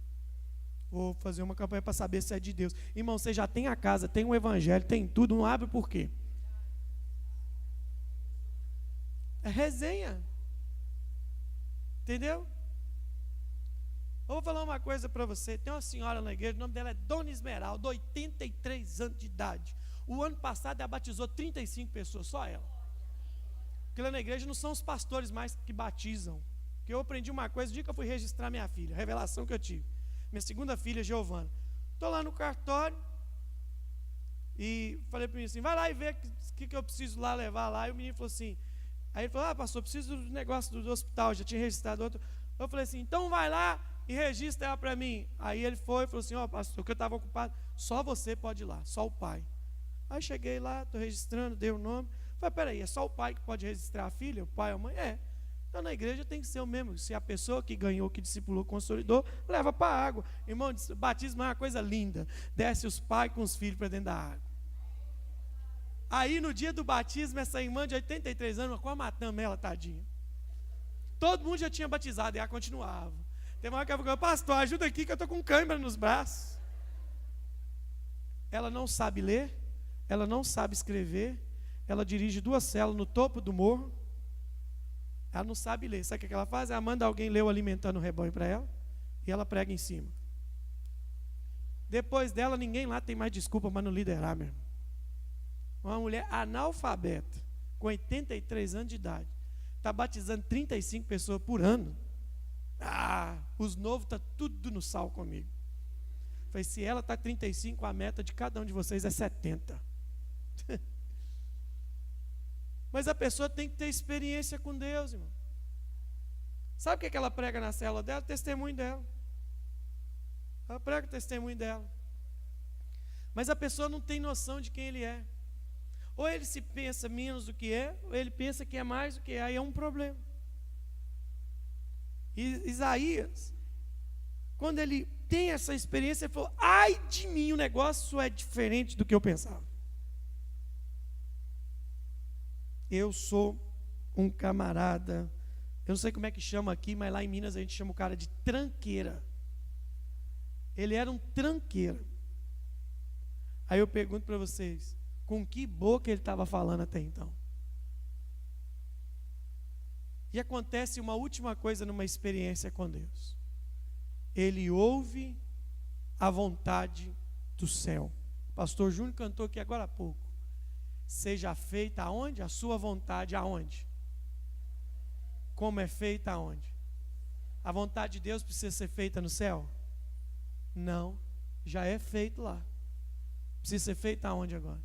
Speaker 2: Vou fazer uma campanha para saber se é de Deus. Irmão, você já tem a casa, tem o evangelho, tem tudo, não abre por quê? É resenha. Entendeu? Eu vou falar uma coisa para você. Tem uma senhora na igreja, o nome dela é Dona Esmeralda, 83 anos de idade. O ano passado ela batizou 35 pessoas, só ela. Porque lá na igreja não são os pastores mais que batizam. Porque eu aprendi uma coisa, o dia que eu fui registrar minha filha, a revelação que eu tive. Minha segunda filha, Giovana. Estou lá no cartório e falei para o menino assim, vai lá e vê o que eu preciso lá levar lá. E o menino falou assim, aí ele falou, pastor, preciso do negócio do hospital, já tinha registrado outro. Eu falei assim, então vai lá e registra ela para mim. Aí ele foi e falou assim, pastor, que eu estava ocupado, só você pode ir lá, só o pai. Aí cheguei lá, estou registrando, dei o nome. Falei, peraí, é só o pai que pode registrar a filha, o pai ou a mãe? É. Então na igreja tem que ser o mesmo. Se a pessoa que ganhou, que discipulou, consolidou, leva para a água. Irmão, batismo é uma coisa linda. Desce os pais com os filhos para dentro da água. Aí no dia do batismo, essa irmã de 83 anos, quase matamos ela, tadinha. Todo mundo já tinha batizado e ela continuava. Tem uma hora que ela falou, pastor, ajuda aqui que eu estou com câimbra nos braços. Ela não sabe ler, ela não sabe escrever, ela dirige 2 células no topo do morro. Ela não sabe ler. Sabe o que ela faz? Ela manda alguém ler o Alimentando o Rebanho para ela e ela prega em cima. Depois dela, ninguém lá tem mais desculpa para não liderar, meu irmão. Uma mulher analfabeta, com 83 anos de idade, está batizando 35 pessoas por ano. Os novos estão tudo no sal comigo. Falei, se ela está 35, a meta de cada um de vocês é 70. Mas a pessoa tem que ter experiência com Deus, irmão. Sabe o que ela prega na célula dela? O testemunho dela. Ela prega o testemunho dela. Mas a pessoa não tem noção de quem ele é. Ou ele se pensa menos do que é, ou ele pensa que é mais do que é. Aí é um problema. E Isaías, quando ele tem essa experiência, ele falou, ai de mim, o negócio é diferente do que eu pensava. Eu sou um camarada, eu não sei como é que chama aqui, mas lá em Minas a gente chama o cara de tranqueira. Ele era um tranqueira. Aí eu pergunto para vocês, com que boca ele estava falando até então? E acontece uma última coisa numa experiência com Deus. Ele ouve a vontade do céu. O pastor Júnior cantou aqui agora há pouco. Seja feita aonde? A sua vontade aonde? Como é feita aonde? A vontade de Deus precisa ser feita no céu? Não, já é feito lá. Precisa ser feita aonde agora?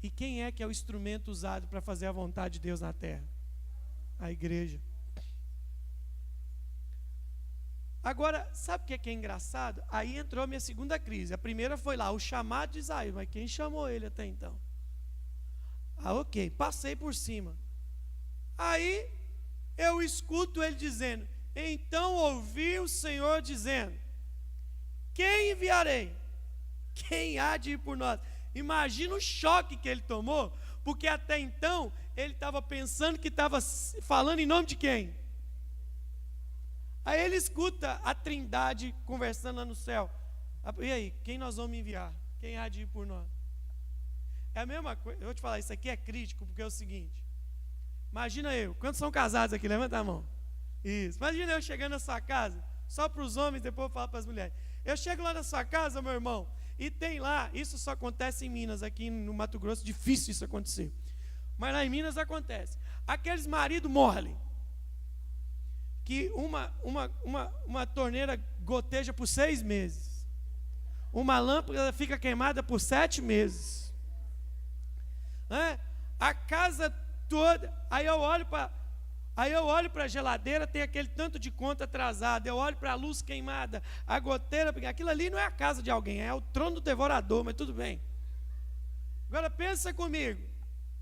Speaker 2: E quem é que é o instrumento usado para fazer a vontade de Deus na terra? A igreja. Agora, sabe o que é engraçado? Aí entrou a minha segunda crise. A primeira foi lá, o chamado de Isaías, mas quem chamou ele até então? Ok, passei por cima. Aí eu escuto ele dizendo, então ouvi o Senhor dizendo, quem enviarei? Quem há de ir por nós? Imagina o choque que ele tomou, porque até então ele estava pensando que estava falando em nome de quem? Aí ele escuta a Trindade conversando lá no céu. E aí, quem nós vamos enviar? Quem há de ir por nós? É a mesma coisa, eu vou te falar, isso aqui é crítico, porque é o seguinte, imagina eu, quantos são casados aqui? Levanta a mão. Isso, imagina eu chegando na sua casa, só para os homens, depois eu falo para as mulheres. Eu chego lá na sua casa, meu irmão, e tem lá, isso só acontece em Minas, aqui no Mato Grosso, difícil isso acontecer. Mas lá em Minas acontece. Aqueles maridos morrem, que uma torneira goteja por 6 meses, uma lâmpada fica queimada por 7 meses. A casa toda, aí eu olho para a geladeira, tem aquele tanto de conta atrasada, eu olho para a luz queimada, a goteira, aquilo ali não é a casa de alguém, é o trono do devorador, mas tudo bem. Agora pensa comigo,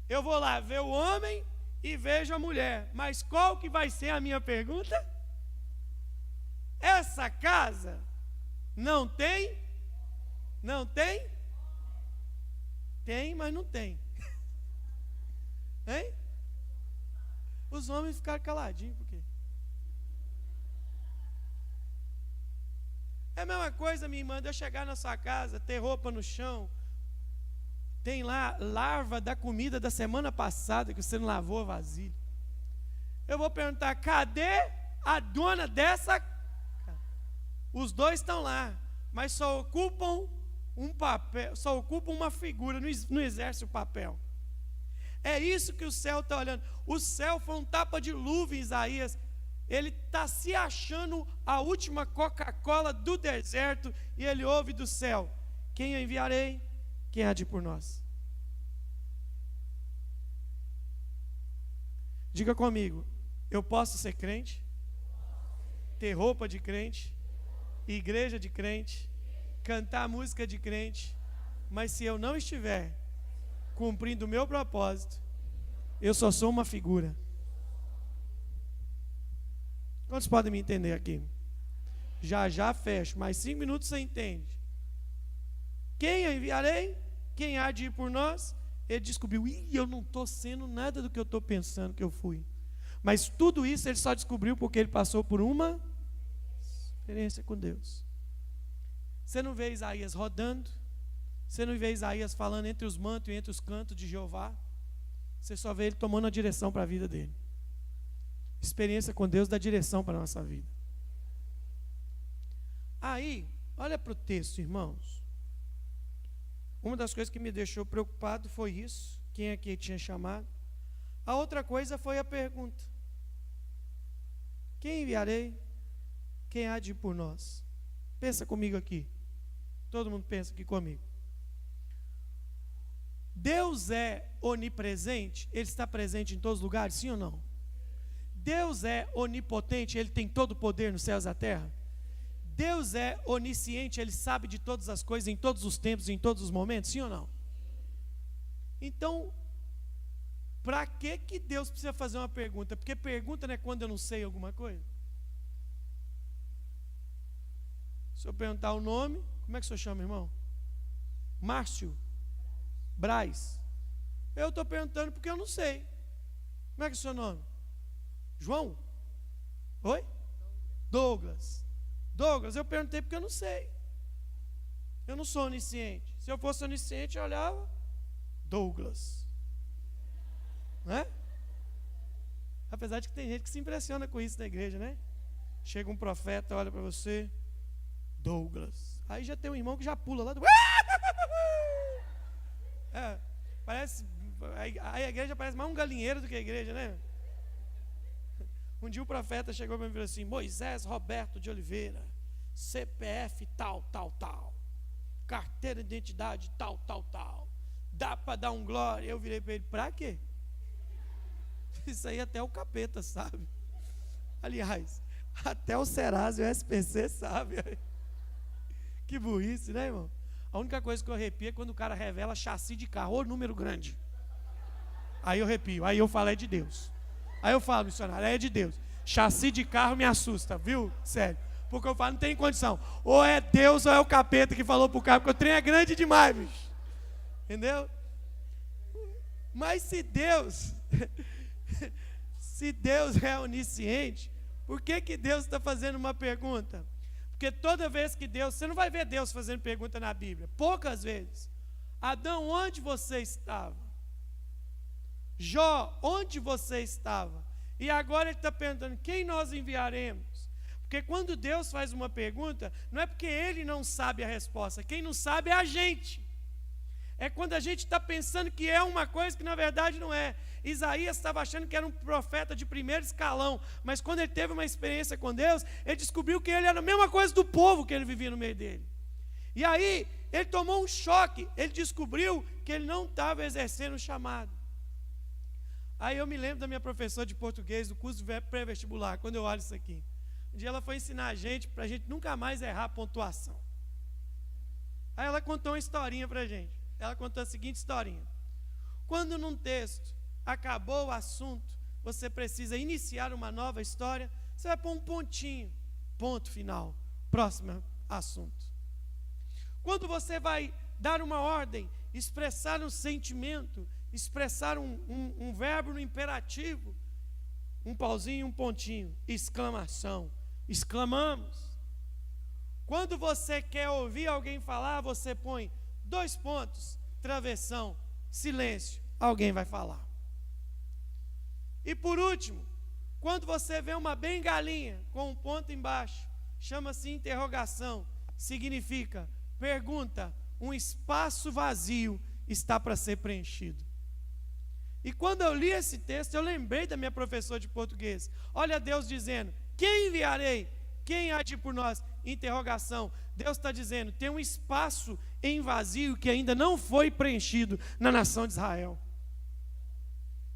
Speaker 2: eu vou lá ver o homem e vejo a mulher, mas qual que vai ser a minha pergunta? Essa casa Não tem? Não tem? Tem, mas não tem. Hein? Os homens ficaram caladinhos, por quê? É a mesma coisa, minha irmã, de eu chegar na sua casa, ter roupa no chão, tem lá larva da comida da semana passada que você não lavou a vasilha. Eu vou perguntar, cadê a dona dessa? Os dois estão lá, mas só ocupam um papel, só ocupam uma figura, não exerce o papel. É isso que o céu está olhando. O céu foi um tapa-dilúvio em Isaías. Ele está se achando a última Coca-Cola do deserto e ele ouve do céu: quem eu enviarei? Quem há de ir por nós? Diga comigo, eu posso ser crente, ter roupa de crente, igreja de crente, cantar música de crente, mas se eu não estiver cumprindo o meu propósito, eu só sou uma figura. Quantos podem me entender aqui? Já fecho, mais 5 minutos você entende. Quem eu enviarei? Quem há de ir por nós? Ele descobriu, eu não estou sendo nada do que eu estou pensando que eu fui. Mas tudo isso ele só descobriu porque ele passou por uma experiência com Deus. Você não vê Isaías rodando, você não vê Isaías falando entre os mantos e entre os cantos de Jeová, você só vê ele tomando a direção para a vida dele. Experiência com Deus dá direção para a nossa vida. Aí, olha para o texto, irmãos. Uma das coisas que me deixou preocupado foi isso, quem aqui tinha chamado. A outra coisa foi a pergunta: quem enviarei? Quem há de ir por nós? Pensa comigo aqui. Todo mundo pensa aqui comigo. Deus é onipresente? Ele está presente em todos os lugares, sim ou não? Deus é onipotente, Ele tem todo o poder nos céus e na terra? Deus é onisciente, Ele sabe de todas as coisas, em todos os tempos, em todos os momentos, sim ou não? Então, para que Deus precisa fazer uma pergunta? Porque pergunta não é quando eu não sei alguma coisa. Se eu perguntar o nome, como é que o senhor chama, irmão? Márcio Braz. Eu estou perguntando porque eu não sei. Como é que é o seu nome? João? Oi? Douglas. Douglas, eu perguntei porque eu não sei. Eu não sou onisciente. Se eu fosse onisciente, eu olhava Douglas. Não é? Apesar de que tem gente que se impressiona com isso na igreja, né? Chega um profeta, olha para você, Douglas. Aí já tem um irmão que já pula lá do... parece... A igreja parece mais um galinheiro do que a igreja, né? Um dia o profeta chegou para mim e falou assim: Moisés Roberto de Oliveira, CPF tal, carteira de identidade tal, dá para dar um glória? Eu virei para ele: para quê? Isso aí até o capeta sabe. Aliás, até o Serasa e o SPC sabe. Que burrice, né, irmão? A única coisa que eu arrepio é quando o cara revela chassi de carro ou número grande. Aí eu arrepio, aí eu falo: é de Deus. Aí eu falo: missionário, é de Deus. Chassi de carro me assusta, viu? Sério. Porque eu falo, não tem condição. Ou é Deus ou é o capeta que falou pro carro, porque o trem é grande demais, bicho. Entendeu? Mas se Deus é onisciente, por que Deus está fazendo uma pergunta? Porque toda vez que Deus, você não vai ver Deus fazendo pergunta na Bíblia, poucas vezes. Adão, onde você estava? Jó, onde você estava? E agora ele está perguntando: quem nós enviaremos? Porque quando Deus faz uma pergunta, não é porque Ele não sabe a resposta, quem não sabe é a gente. É quando a gente está pensando que é uma coisa que na verdade não é. Isaías estava achando que era um profeta de primeiro escalão, mas quando ele teve uma experiência com Deus, ele descobriu que ele era a mesma coisa do povo que ele vivia no meio dele. E aí, ele tomou um choque, ele descobriu que ele não estava exercendo o chamado. Aí eu me lembro da minha professora de português, do curso pré-vestibular, quando eu olho isso aqui. Um dia ela foi ensinar a gente, para a gente nunca mais errar a pontuação. Aí ela contou uma historinha para a gente. Ela contou a seguinte historinha: quando num texto acabou o assunto, você precisa iniciar uma nova história, você vai pôr um pontinho, ponto final, próxima assunto. Quando você vai dar uma ordem, expressar um sentimento, expressar um verbo no imperativo, um pauzinho, um pontinho, exclamação, exclamamos. Quando você quer ouvir alguém falar, você põe 2 pontos, travessão, silêncio, alguém vai falar. E por último, quando você vê uma bengalinha com um ponto embaixo, chama-se interrogação, significa pergunta, um espaço vazio está para ser preenchido. E quando eu li esse texto, eu lembrei da minha professora de português. Olha Deus dizendo, quem enviarei? Quem há de ir por nós? Interrogação. Deus está dizendo, tem um espaço em vazio que ainda não foi preenchido na nação de Israel.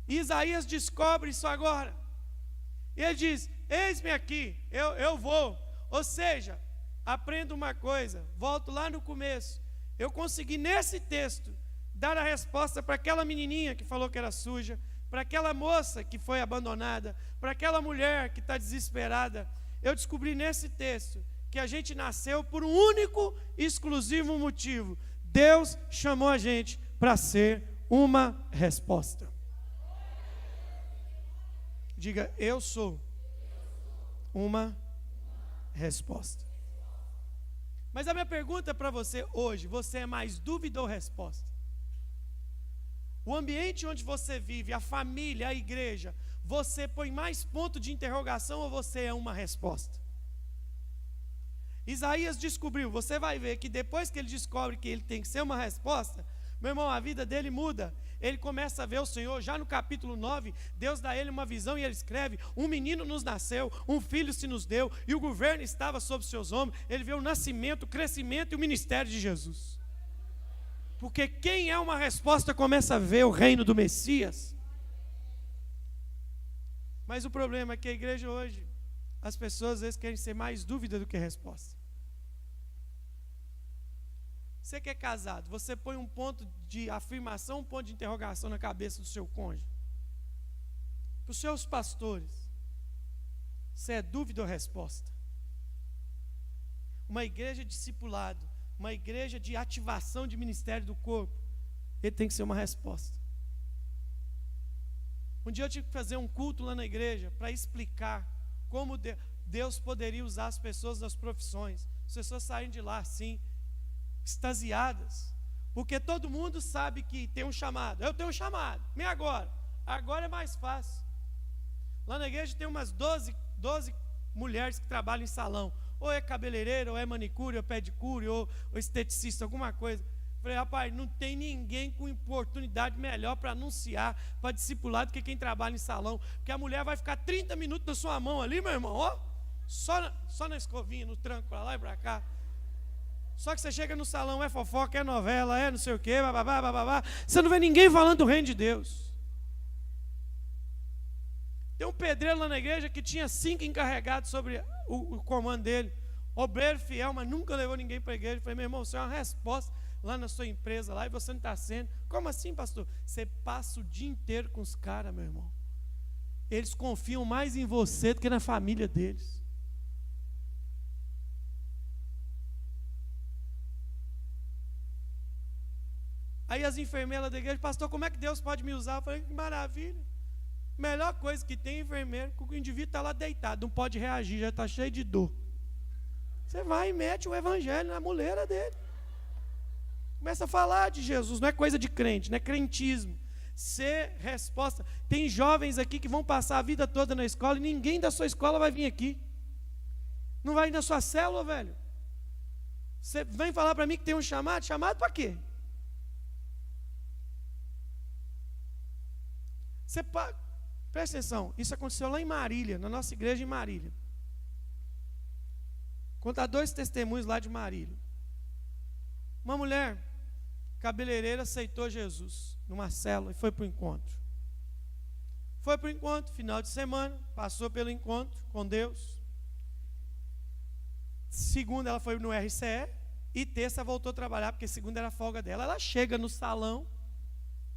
Speaker 2: E Isaías descobre isso agora. E ele diz, eis-me aqui, eu vou. Ou seja, aprendo uma coisa, volto lá no começo. Eu consegui nesse texto dar a resposta para aquela menininha que falou que era suja, para aquela moça que foi abandonada, para aquela mulher que está desesperada. Eu descobri nesse texto que a gente nasceu por um único e exclusivo motivo. Deus chamou a gente para ser uma resposta. Diga, eu sou uma resposta. Mas a minha pergunta para você hoje, você é mais dúvida ou resposta? O ambiente onde você vive, a família, a igreja, você põe mais ponto de interrogação ou você é uma resposta? Isaías descobriu, você vai ver que depois que ele descobre que ele tem que ser uma resposta, meu irmão, a vida dele muda. Ele começa a ver o Senhor, já no capítulo 9, Deus dá a ele uma visão e ele escreve, um menino nos nasceu, um filho se nos deu, e o governo estava sobre seus ombros. Ele vê o nascimento, o crescimento e o ministério de Jesus. Porque quem é uma resposta começa a ver o reino do Messias. Mas o problema é que a igreja hoje, as pessoas às vezes querem ser mais dúvida do que resposta. Você que é casado, você põe um ponto de afirmação, um ponto de interrogação na cabeça do seu cônjuge. Para os seus pastores, você é dúvida ou resposta? Uma igreja de discipulado, uma igreja de ativação de ministério do corpo, ele tem que ser uma resposta. Um dia eu tive que fazer um culto lá na igreja para explicar como Deus poderia usar as pessoas nas profissões. As pessoas saem de lá assim, extasiadas, porque todo mundo sabe que tem um chamado. Eu tenho um chamado, e agora? Agora é mais fácil. Lá na igreja tem umas 12 mulheres que trabalham em salão, ou é cabeleireira, ou é manicure, ou pedicure, ou esteticista, alguma coisa. Falei, rapaz, não tem ninguém com oportunidade melhor para anunciar, para discipular do que quem trabalha em salão, porque a mulher vai ficar 30 minutos na sua mão ali, meu irmão, ó, só na escovinha, no tranco, para lá e para cá. Só que você chega no salão, é fofoca, é novela, é não sei o quê, bababá, bababá. Você não vê ninguém falando do reino de Deus. Tem um pedreiro lá na igreja que tinha 5 encarregados sobre o comando dele. Obreiro fiel, mas nunca levou ninguém para a igreja. Eu falei, meu irmão, você é uma resposta lá na sua empresa, lá, e você não está sendo. Como assim, pastor? Você passa o dia inteiro com os caras, meu irmão. Eles confiam mais em você do que na família deles. Aí as enfermeiras da igreja, pastor, como é que Deus pode me usar? Eu falei, que maravilha. Melhor coisa que tem enfermeiro, que o indivíduo está lá deitado, não pode reagir, já está cheio de dor. Você vai e mete o evangelho na muleira dele. Começa a falar de Jesus, não é coisa de crente, não é crentismo. Ser resposta. Tem jovens aqui que vão passar a vida toda na escola e ninguém da sua escola vai vir aqui. Não vai ir na sua célula, velho. Você vem falar para mim que tem um chamado? Chamado para quê? Presta atenção, isso aconteceu lá em Marília, na nossa igreja em Marília. Contar 2 testemunhos lá de Marília. Uma mulher cabeleireira aceitou Jesus numa célula e foi para o encontro. Foi para o encontro, final de semana, passou pelo encontro com Deus. Segunda ela foi no RCE e terça voltou a trabalhar, porque segunda era a folga dela. Ela chega no salão,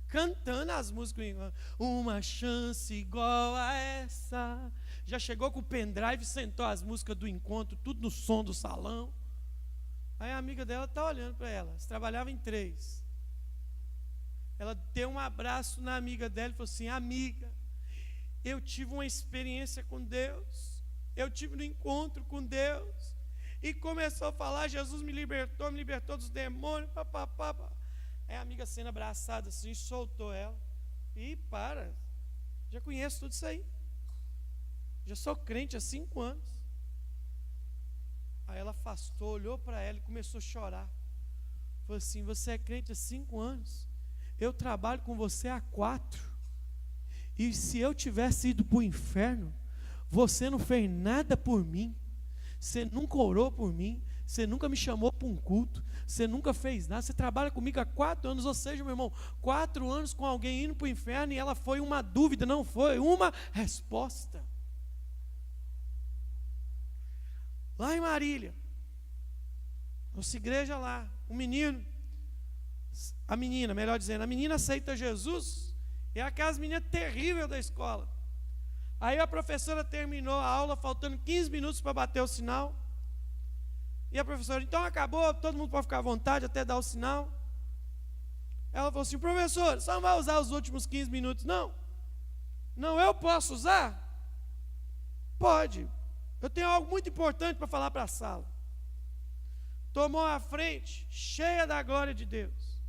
Speaker 2: cantando as músicas, uma chance igual a essa. Já chegou com o pendrive, sentou as músicas do encontro, tudo no som do salão. Aí a amiga dela está olhando para ela. Eles trabalhavam em 3. Ela deu um abraço na amiga dela e falou assim: amiga, eu tive uma experiência com Deus. Eu tive um encontro com Deus. E começou a falar: Jesus me libertou dos demônios. Papapá. Aí a amiga sendo abraçada assim, soltou ela. E para, já conheço tudo isso aí. Já sou crente há 5 anos. Aí ela afastou, olhou para ela e começou a chorar. Falou assim: você é crente há 5 anos? Eu trabalho com você há 4. E se eu tivesse ido para o inferno, você não fez nada por mim. Você nunca orou por mim. Você nunca me chamou para um culto. Você nunca fez nada. Você trabalha comigo há 4 anos. Ou seja, meu irmão, 4 anos com alguém indo para o inferno, e ela foi uma dúvida, não foi uma resposta. Lá em Marília, nossa igreja lá, a menina aceita Jesus, é aquelas meninas terríveis da escola. Aí a professora terminou a aula, faltando 15 minutos para bater o sinal, e a professora: então acabou, todo mundo pode ficar à vontade até dar o sinal. Ela falou assim: professor, só não vai usar os últimos 15 minutos, não? Não, eu posso usar? Pode. Eu tenho algo muito importante para falar para a sala. Tomou a frente, cheia da glória de Deus.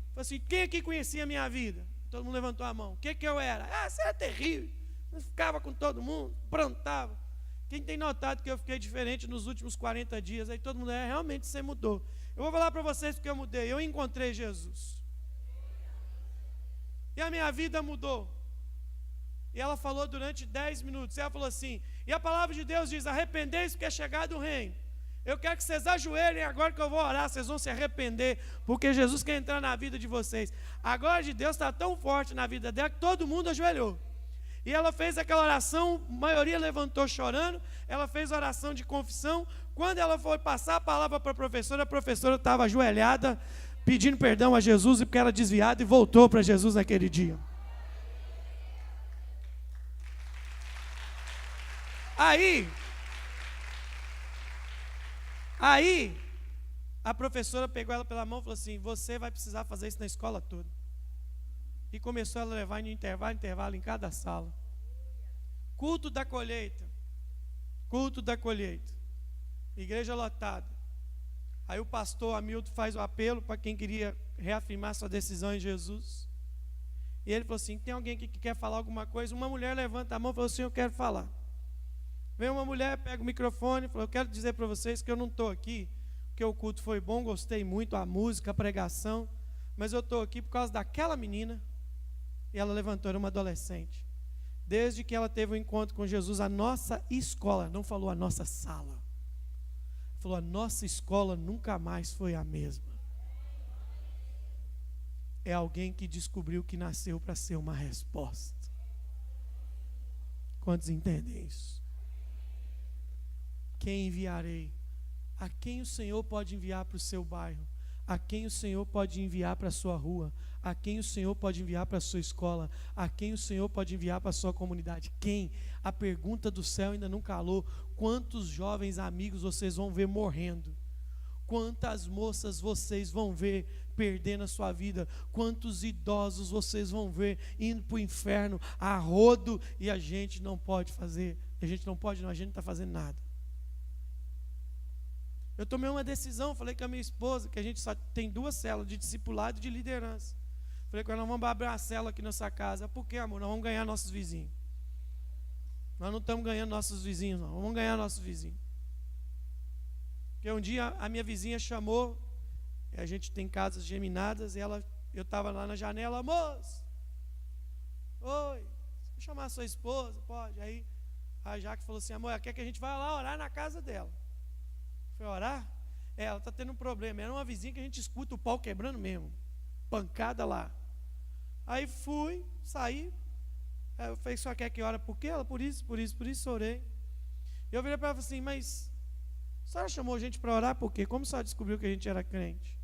Speaker 2: Falou assim: quem aqui conhecia a minha vida? Todo mundo levantou a mão. O que eu era? Você era terrível. Eu ficava com todo mundo, aprontava. Quem tem notado que eu fiquei diferente nos últimos 40 dias? Aí todo mundo: realmente você mudou. Eu vou falar para vocês porque eu mudei. Eu encontrei Jesus. E a minha vida mudou. E ela falou durante 10 minutos. Ela falou assim: e a palavra de Deus diz: arrependei-se porque é chegado o reino. Eu quero que vocês ajoelhem agora que eu vou orar. Vocês vão se arrepender, porque Jesus quer entrar na vida de vocês. A glória de Deus está tão forte na vida dela que todo mundo ajoelhou. E ela fez aquela oração, a maioria levantou chorando. Ela fez a oração de confissão. Quando ela foi passar a palavra para a professora estava ajoelhada, pedindo perdão a Jesus, porque era desviada, e voltou para Jesus naquele dia. Aí, a professora pegou ela pela mão e falou assim: você vai precisar fazer isso na escola toda. E começou a levar em intervalo em cada sala. Culto da colheita. Igreja lotada. Aí o pastor Hamilton faz o apelo para quem queria reafirmar sua decisão em Jesus. E ele falou assim: tem alguém aqui que quer falar alguma coisa? Uma mulher levanta a mão e falou assim: eu quero falar. Vem uma mulher, pega o microfone e falou: eu quero dizer para vocês que eu não estou aqui porque o culto foi bom, gostei muito, a música, a pregação, mas eu estou aqui por causa daquela menina. E ela levantou, era uma adolescente. Desde que ela teve um encontro com Jesus, a nossa escola, não falou a nossa sala, falou: a nossa escola nunca mais foi a mesma. É alguém que descobriu que nasceu para ser uma resposta. Quantos entendem isso? Quem enviarei? A quem o Senhor pode enviar para o seu bairro? A quem o Senhor pode enviar para a sua rua? A quem o Senhor pode enviar para a sua escola? A quem o Senhor pode enviar para a sua comunidade? Quem? A pergunta do céu ainda não calou. Quantos jovens amigos vocês vão ver morrendo? Quantas moças vocês vão ver perdendo a sua vida? Quantos idosos vocês vão ver indo para o inferno a rodo? E a gente não pode fazer. A gente não está fazendo nada. Eu tomei uma decisão, falei com a minha esposa, que a gente só tem 2 células, de discipulado e de liderança. Falei com ela: nós vamos abrir uma célula aqui nessa casa. Por quê, amor? Nós vamos ganhar nossos vizinhos. Nós não estamos ganhando nossos vizinhos, não. Vamos ganhar nossos vizinhos. Porque um dia a minha vizinha chamou, a gente tem casas geminadas, e eu estava lá na janela: moço, oi, vou chamar a sua esposa? Pode. Aí a Jaque falou assim: amor, ela quer que a gente vá lá orar na casa dela. Foi orar? Ela está tendo um problema. Era uma vizinha que a gente escuta o pau quebrando mesmo. Pancada lá. Aí fui, saí. Aí eu falei: só quer que ora por quê? Ela: por isso, orei. Eu virei para ela e falei assim: mas a senhora chamou a gente para orar por quê? Como a senhora descobriu que a gente era crente?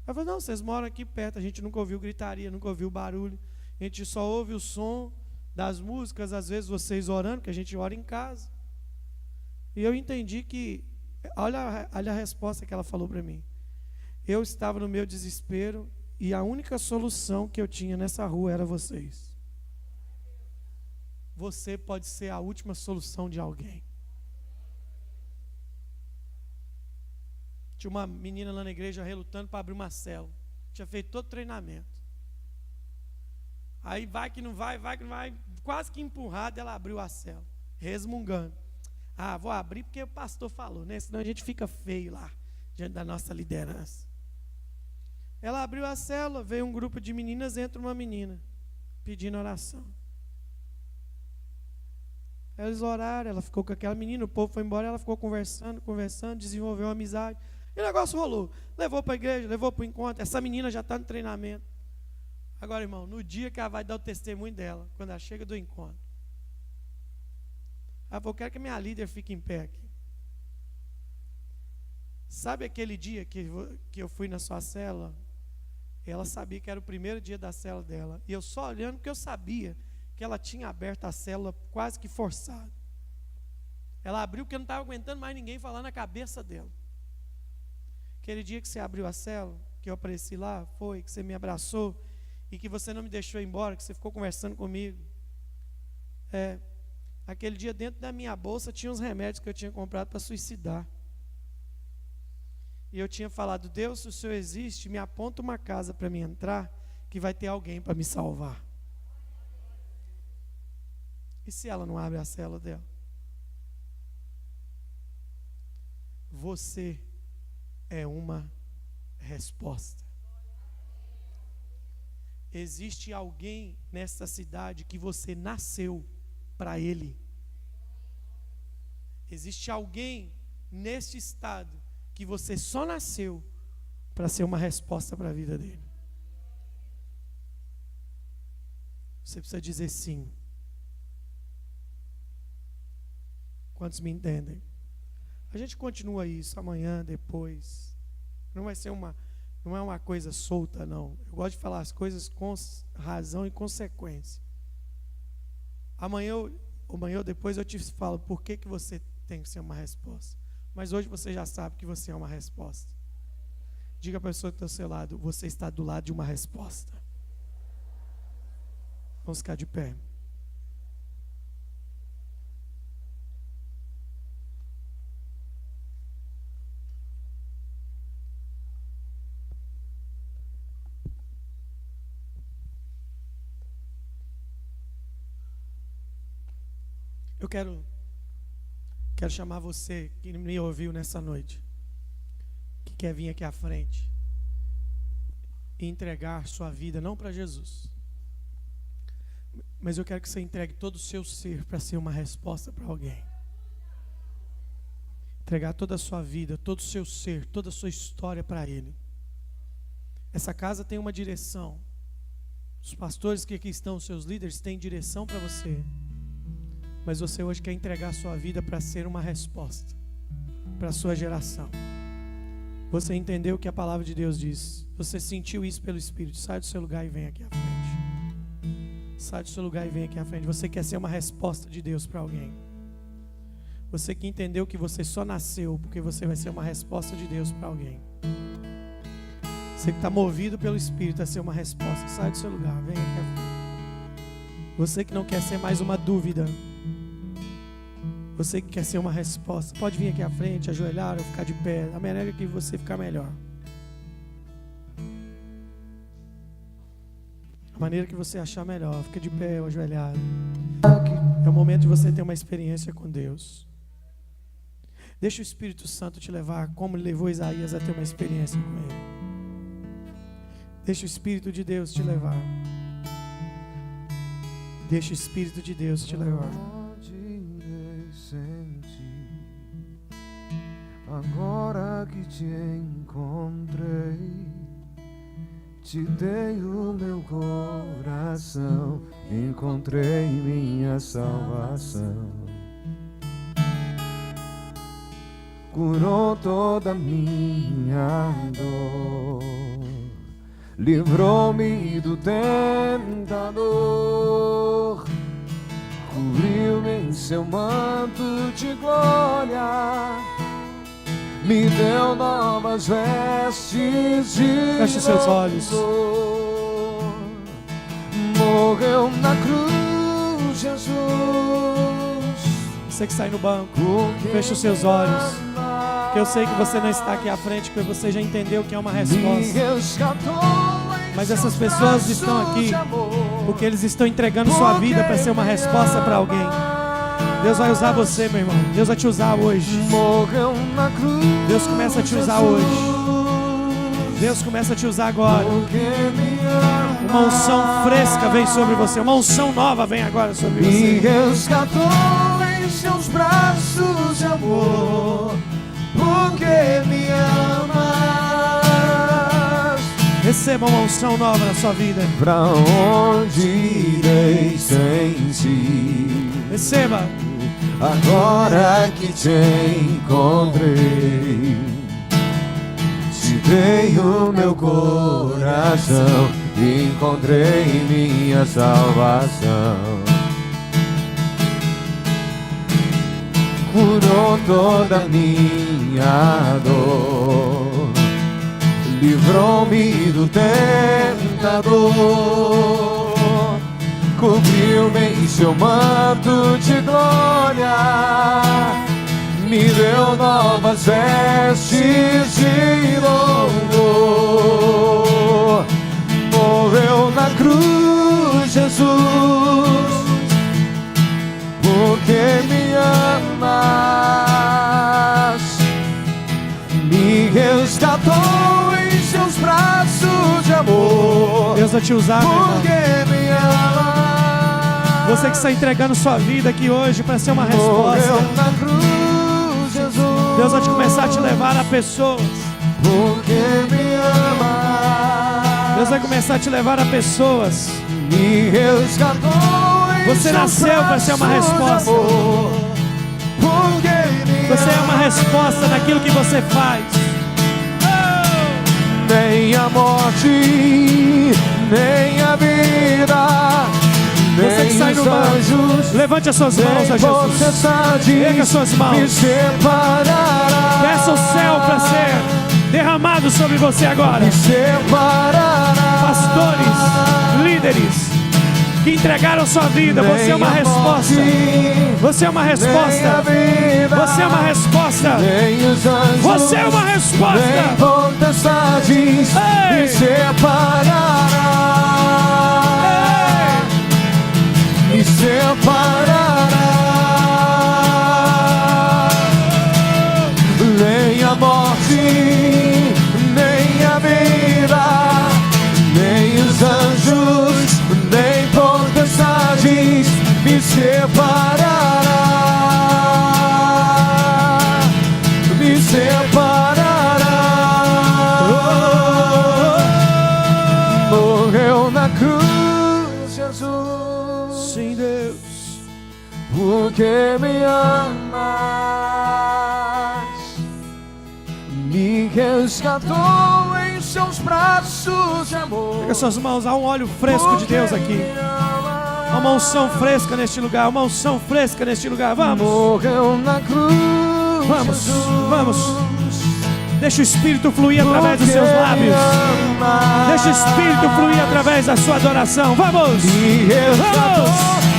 Speaker 2: Ela falou: não, vocês moram aqui perto, a gente nunca ouviu gritaria, nunca ouviu barulho. A gente só ouve o som das músicas, às vezes vocês orando, que a gente ora em casa. E eu entendi que Olha a resposta que ela falou para mim. Eu estava no meu desespero e a única solução que eu tinha nessa rua era vocês. Você pode ser a última solução de alguém. Tinha uma menina lá na igreja relutando para abrir uma célula. Tinha feito todo o treinamento. Aí vai que não vai, quase que empurrada, ela abriu a célula, resmungando. Ah, vou abrir porque o pastor falou, né? Senão a gente fica feio lá, diante da nossa liderança. Ela abriu a célula, veio um grupo de meninas, entra uma menina, pedindo oração. Eles oraram, ela ficou com aquela menina, o povo foi embora, ela ficou conversando, desenvolveu uma amizade. E o negócio rolou. Levou para a igreja, levou para o encontro. Essa menina já está no treinamento. Agora, irmão, no dia que ela vai dar o testemunho dela, quando ela chega do encontro, ela falou, eu quero que minha líder fique em pé aqui. Sabe aquele dia que eu fui na sua célula? Ela sabia que era o primeiro dia da célula dela. E eu só olhando, porque eu sabia que ela tinha aberto a célula quase que forçada. Ela abriu porque não estava aguentando mais ninguém falar na cabeça dela. Aquele dia que você abriu a célula, que eu apareci lá, foi, que você me abraçou e que você não me deixou ir embora, que você ficou conversando comigo. Aquele dia dentro da minha bolsa tinha uns remédios que eu tinha comprado para suicidar. E eu tinha falado, Deus, se o Senhor existe, me aponta uma casa para mim entrar, que vai ter alguém para me salvar. E se ela não abre a célula dela? Você é uma resposta. Existe alguém nesta cidade que você nasceu para ele. Existe alguém neste estado que você só nasceu para ser uma resposta para a vida dele. Você precisa dizer sim. Quantos me entendem? A gente continua isso amanhã, depois. Não é uma coisa solta, não. Eu gosto de falar as coisas com razão e consequência. Amanhã ou depois eu te falo por que você tem que ser uma resposta. Mas hoje você já sabe que você é uma resposta. Diga para a pessoa que está ao seu lado, você está do lado de uma resposta. Vamos ficar de pé. Eu quero chamar você que me ouviu nessa noite, que quer vir aqui à frente e entregar sua vida, não para Jesus, mas eu quero que você entregue todo o seu ser para ser uma resposta para alguém. Entregar toda a sua vida, todo o seu ser, toda a sua história para Ele. Essa casa tem uma direção. Os pastores que aqui estão, os seus líderes, têm direção para você. Mas você hoje quer entregar a sua vida para ser uma resposta para a sua geração. Você entendeu o que a palavra de Deus diz. Você sentiu isso pelo Espírito. Sai do seu lugar e vem aqui à frente. Sai do seu lugar e vem aqui à frente. Você quer ser uma resposta de Deus para alguém. Você que entendeu que você só nasceu porque você vai ser uma resposta de Deus para alguém. Você que está movido pelo Espírito a ser uma resposta. Sai do seu lugar, vem aqui à frente. Você que não quer ser mais uma dúvida. Você que quer ser uma resposta, pode vir aqui à frente, ajoelhar ou ficar de pé, a maneira que você ficar melhor. A maneira que você achar melhor, fica de pé ou ajoelhado. É o momento de você ter uma experiência com Deus. Deixa o Espírito Santo te levar, como levou Isaías a ter uma experiência com Ele. Deixa o Espírito de Deus te levar. Deixa o Espírito de Deus te levar.
Speaker 3: Agora que te encontrei, te dei o meu coração, encontrei minha salvação. Curou toda minha dor, livrou-me do tentador, cobriu-me em seu manto de glória. me deu novas vestes de
Speaker 2: Feche seus olhos.
Speaker 3: louvor. Morreu na cruz, Jesus.
Speaker 2: Você que está aí no banco,
Speaker 3: Porque
Speaker 2: feche os seus olhos. Que eu sei que você não está aqui à frente, porque você já entendeu que é uma resposta. Mas essas pessoas estão aqui porque eles estão entregando sua vida para ser uma resposta para alguém. Deus vai usar você, meu irmão. Deus vai te usar hoje. Deus começa a te usar hoje. Deus começa a te usar agora. Uma unção fresca vem sobre você. Uma unção nova vem agora sobre você.
Speaker 3: Me resgatou em seus braços de amor, porque me amas.
Speaker 2: Receba uma unção nova na sua vida.
Speaker 3: Pra onde irei sem ti?
Speaker 2: Receba.
Speaker 3: Agora que te encontrei, te dei o meu coração, encontrei minha salvação. Curou toda minha dor, livrou-me do tentador, cobriu-me em seu manto de glória, me deu novas vestes de louvor. Morreu na cruz, Jesus, porque me amas. Me resgatou em seus braços de amor.
Speaker 2: Deus vai te usar, meu irmão.
Speaker 3: Porque me amas.
Speaker 2: Você que está entregando sua vida aqui hoje para ser uma resposta.
Speaker 3: Morreu na cruz, Jesus.
Speaker 2: Deus vai te começar a te levar a pessoas.
Speaker 3: Porque me amas.
Speaker 2: Deus vai começar a te levar a pessoas.
Speaker 3: Me resgatou em
Speaker 2: Você
Speaker 3: seus
Speaker 2: nasceu para ser uma
Speaker 3: braços de
Speaker 2: resposta.
Speaker 3: amor. Porque me
Speaker 2: Você é uma resposta naquilo que você faz.
Speaker 3: nem a morte, nem a vida,
Speaker 2: Você que
Speaker 3: nem
Speaker 2: sai no
Speaker 3: os
Speaker 2: banco,
Speaker 3: anjos,
Speaker 2: levante as suas mãos a Jesus. Erga as suas mãos.
Speaker 3: me separará.
Speaker 2: Peça o céu para ser derramado sobre você agora.
Speaker 3: Me separará.
Speaker 2: Pastores, líderes que entregaram sua vida, você é uma resposta. Você é uma resposta. Você é uma resposta.
Speaker 3: Nem os anjos,
Speaker 2: Você é uma resposta.
Speaker 3: nem potestades me separará. Me separará. Nem a morte, nem a vida, nem os anjos, nem potestades me separará. Me separará. Morreu na cruz, Jesus.
Speaker 2: Sim, Deus.
Speaker 3: Porque me amas, me resgatou em seus braços de amor.
Speaker 2: Pega suas mãos, há um óleo fresco de Deus aqui. Há uma unção fresca neste lugar, uma unção fresca neste lugar. Vamos,
Speaker 3: Morreu na cruz,
Speaker 2: vamos,
Speaker 3: Jesus.
Speaker 2: vamos. Deixa o Espírito fluir através dos seus lábios. Deixa o Espírito fluir através da sua adoração. Vamos!
Speaker 3: Me resgatou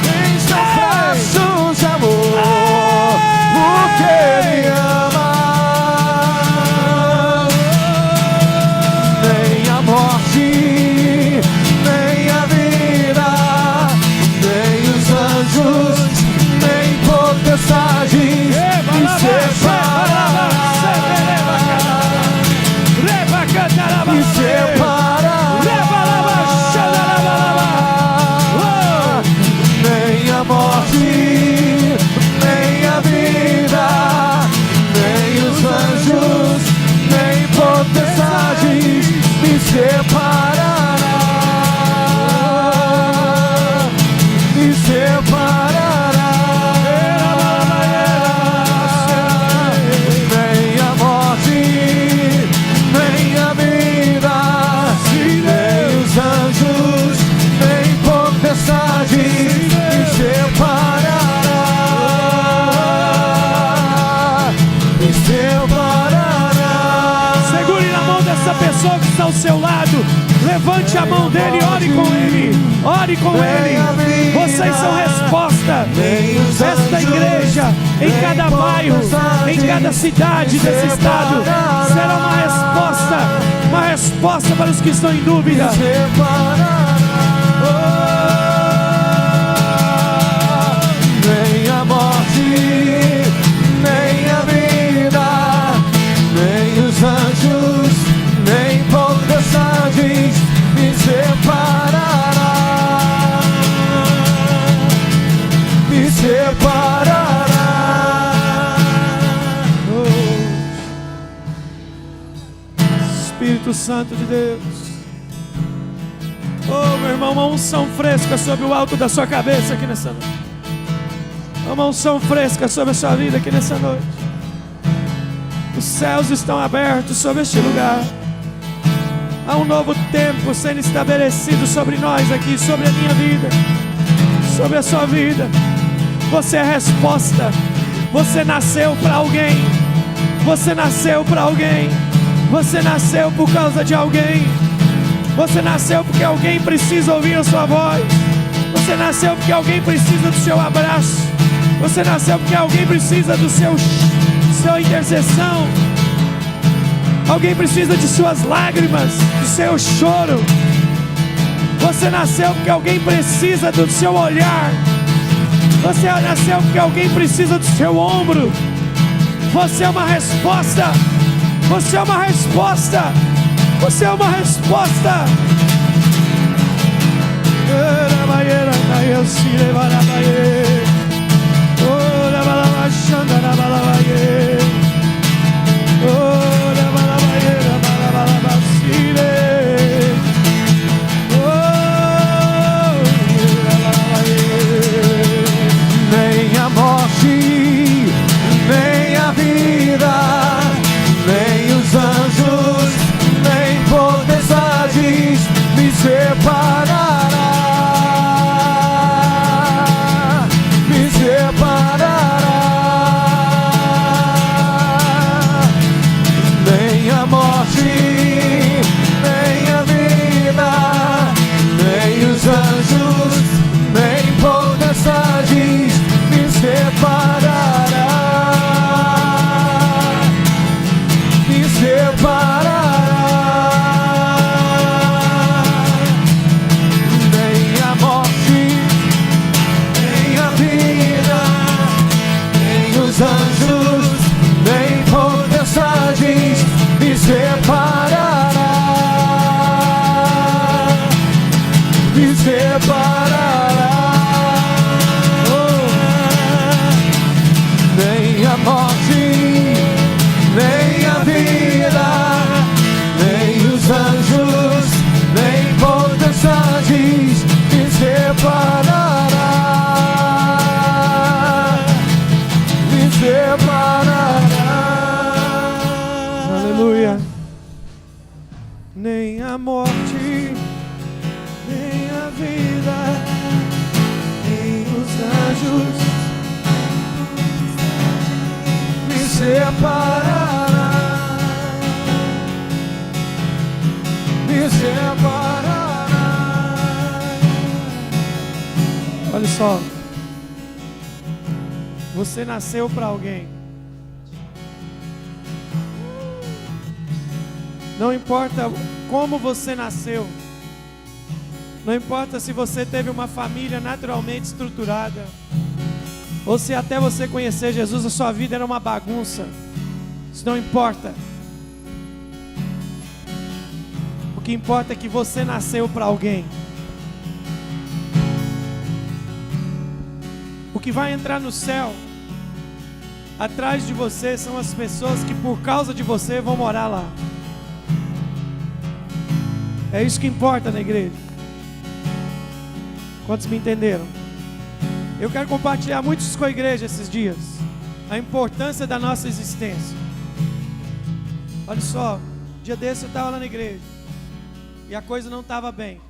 Speaker 3: em seus braços de amor. Porque me ama. Nem a morte, nem a vida, nem os anjos, nem potestades me separará. Me separará. Nem a morte, nem a vida,
Speaker 2: ao seu lado, levante a mão dele e ore com ele. Ore com ele. Vocês são resposta. Esta igreja, em cada bairro, em cada cidade desse estado, será uma resposta para os que estão em dúvida.
Speaker 3: Nem a morte, nem a vida, nem os anjos, nem potestades me separará, me separará.
Speaker 2: Espírito Santo de Deus. Oh, meu irmão, uma unção fresca sobre o alto da sua cabeça aqui nessa noite. Uma unção fresca sobre a sua vida aqui nessa noite. Os céus estão abertos sobre este lugar. Há um novo tempo sendo estabelecido sobre nós aqui, sobre a minha vida, sobre a sua vida. Você é a resposta. Você nasceu para alguém. Você nasceu para alguém. Você nasceu por causa de alguém. Você nasceu porque alguém precisa ouvir a sua voz. Você nasceu porque alguém precisa do seu abraço. Você nasceu porque alguém precisa do sua intercessão. Alguém precisa de suas lágrimas, do seu choro. Você nasceu porque alguém precisa do seu olhar. Você nasceu porque alguém precisa do seu ombro. Você é uma resposta. Você é uma resposta. Você é uma resposta.
Speaker 3: Nem a morte, nem a vida, nem os anjos, nem potestades me separará, me separará. Nem a morte, nem a vida, nem os anjos, nem potestades me separará, me separará. Nem a morte, nem a vida, nem os anjos, nem potestades me separará, me separará. Nem a morte, nem a vida, nem os anjos, nem potestades me separará, me separará.
Speaker 2: Aleluia. Nem a morte, nem a vida, nem os anjos
Speaker 3: Me separará, me separará.
Speaker 2: Olha só. Você nasceu para alguém. Não importa como você nasceu. Não importa se você teve uma família naturalmente estruturada, ou se até você conhecer Jesus a sua vida era uma bagunça. Isso não importa. O que importa é que você nasceu para alguém. O que vai entrar no céu atrás de você são as pessoas que por causa de você vão morar lá. É isso que importa na igreja. Quantos me entenderam? Eu quero compartilhar muito isso com a igreja esses dias. A importância da nossa existência. Olha só, dia desse eu estava lá na igreja e a coisa não estava bem.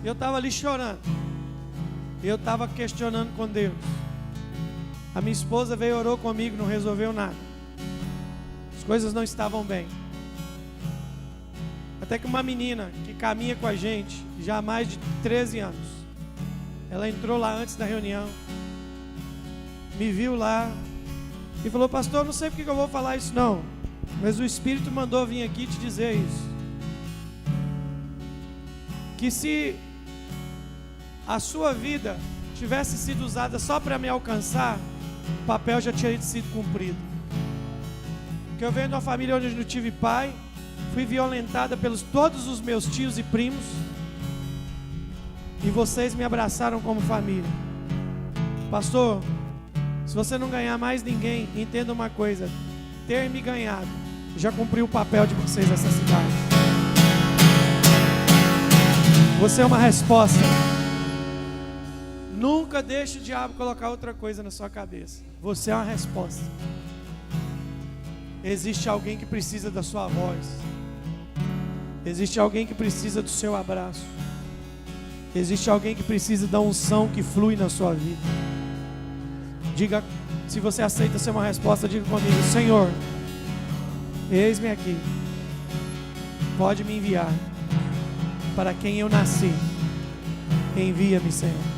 Speaker 2: Eu estava ali chorando. Eu estava questionando com Deus. A minha esposa veio e orou comigo, não resolveu nada. As coisas não estavam bem. Até que uma menina que caminha com a gente já há mais de 13 anos, ela entrou lá antes da reunião, me viu lá e falou: pastor, não sei porque que eu vou falar isso não, mas o Espírito mandou vir aqui te dizer isso. Que se a sua vida tivesse sido usada só para me alcançar, o papel já tinha sido cumprido. Porque eu venho de uma família onde eu não tive pai, fui violentada pelos todos os meus tios e primos, e vocês me abraçaram como família. Pastor, se você não ganhar mais ninguém, entenda uma coisa: ter me ganhado já cumpriu o papel de vocês nessa cidade. Você é uma resposta. Nunca deixe o diabo colocar outra coisa na sua cabeça. Você é uma resposta. Existe alguém que precisa da sua voz. Existe alguém que precisa do seu abraço. Existe alguém que precisa da unção que flui na sua vida. Diga, se você aceita ser uma resposta, diga comigo: Senhor, eis-me aqui. Pode me enviar. Para quem eu nasci, envia-me, Senhor.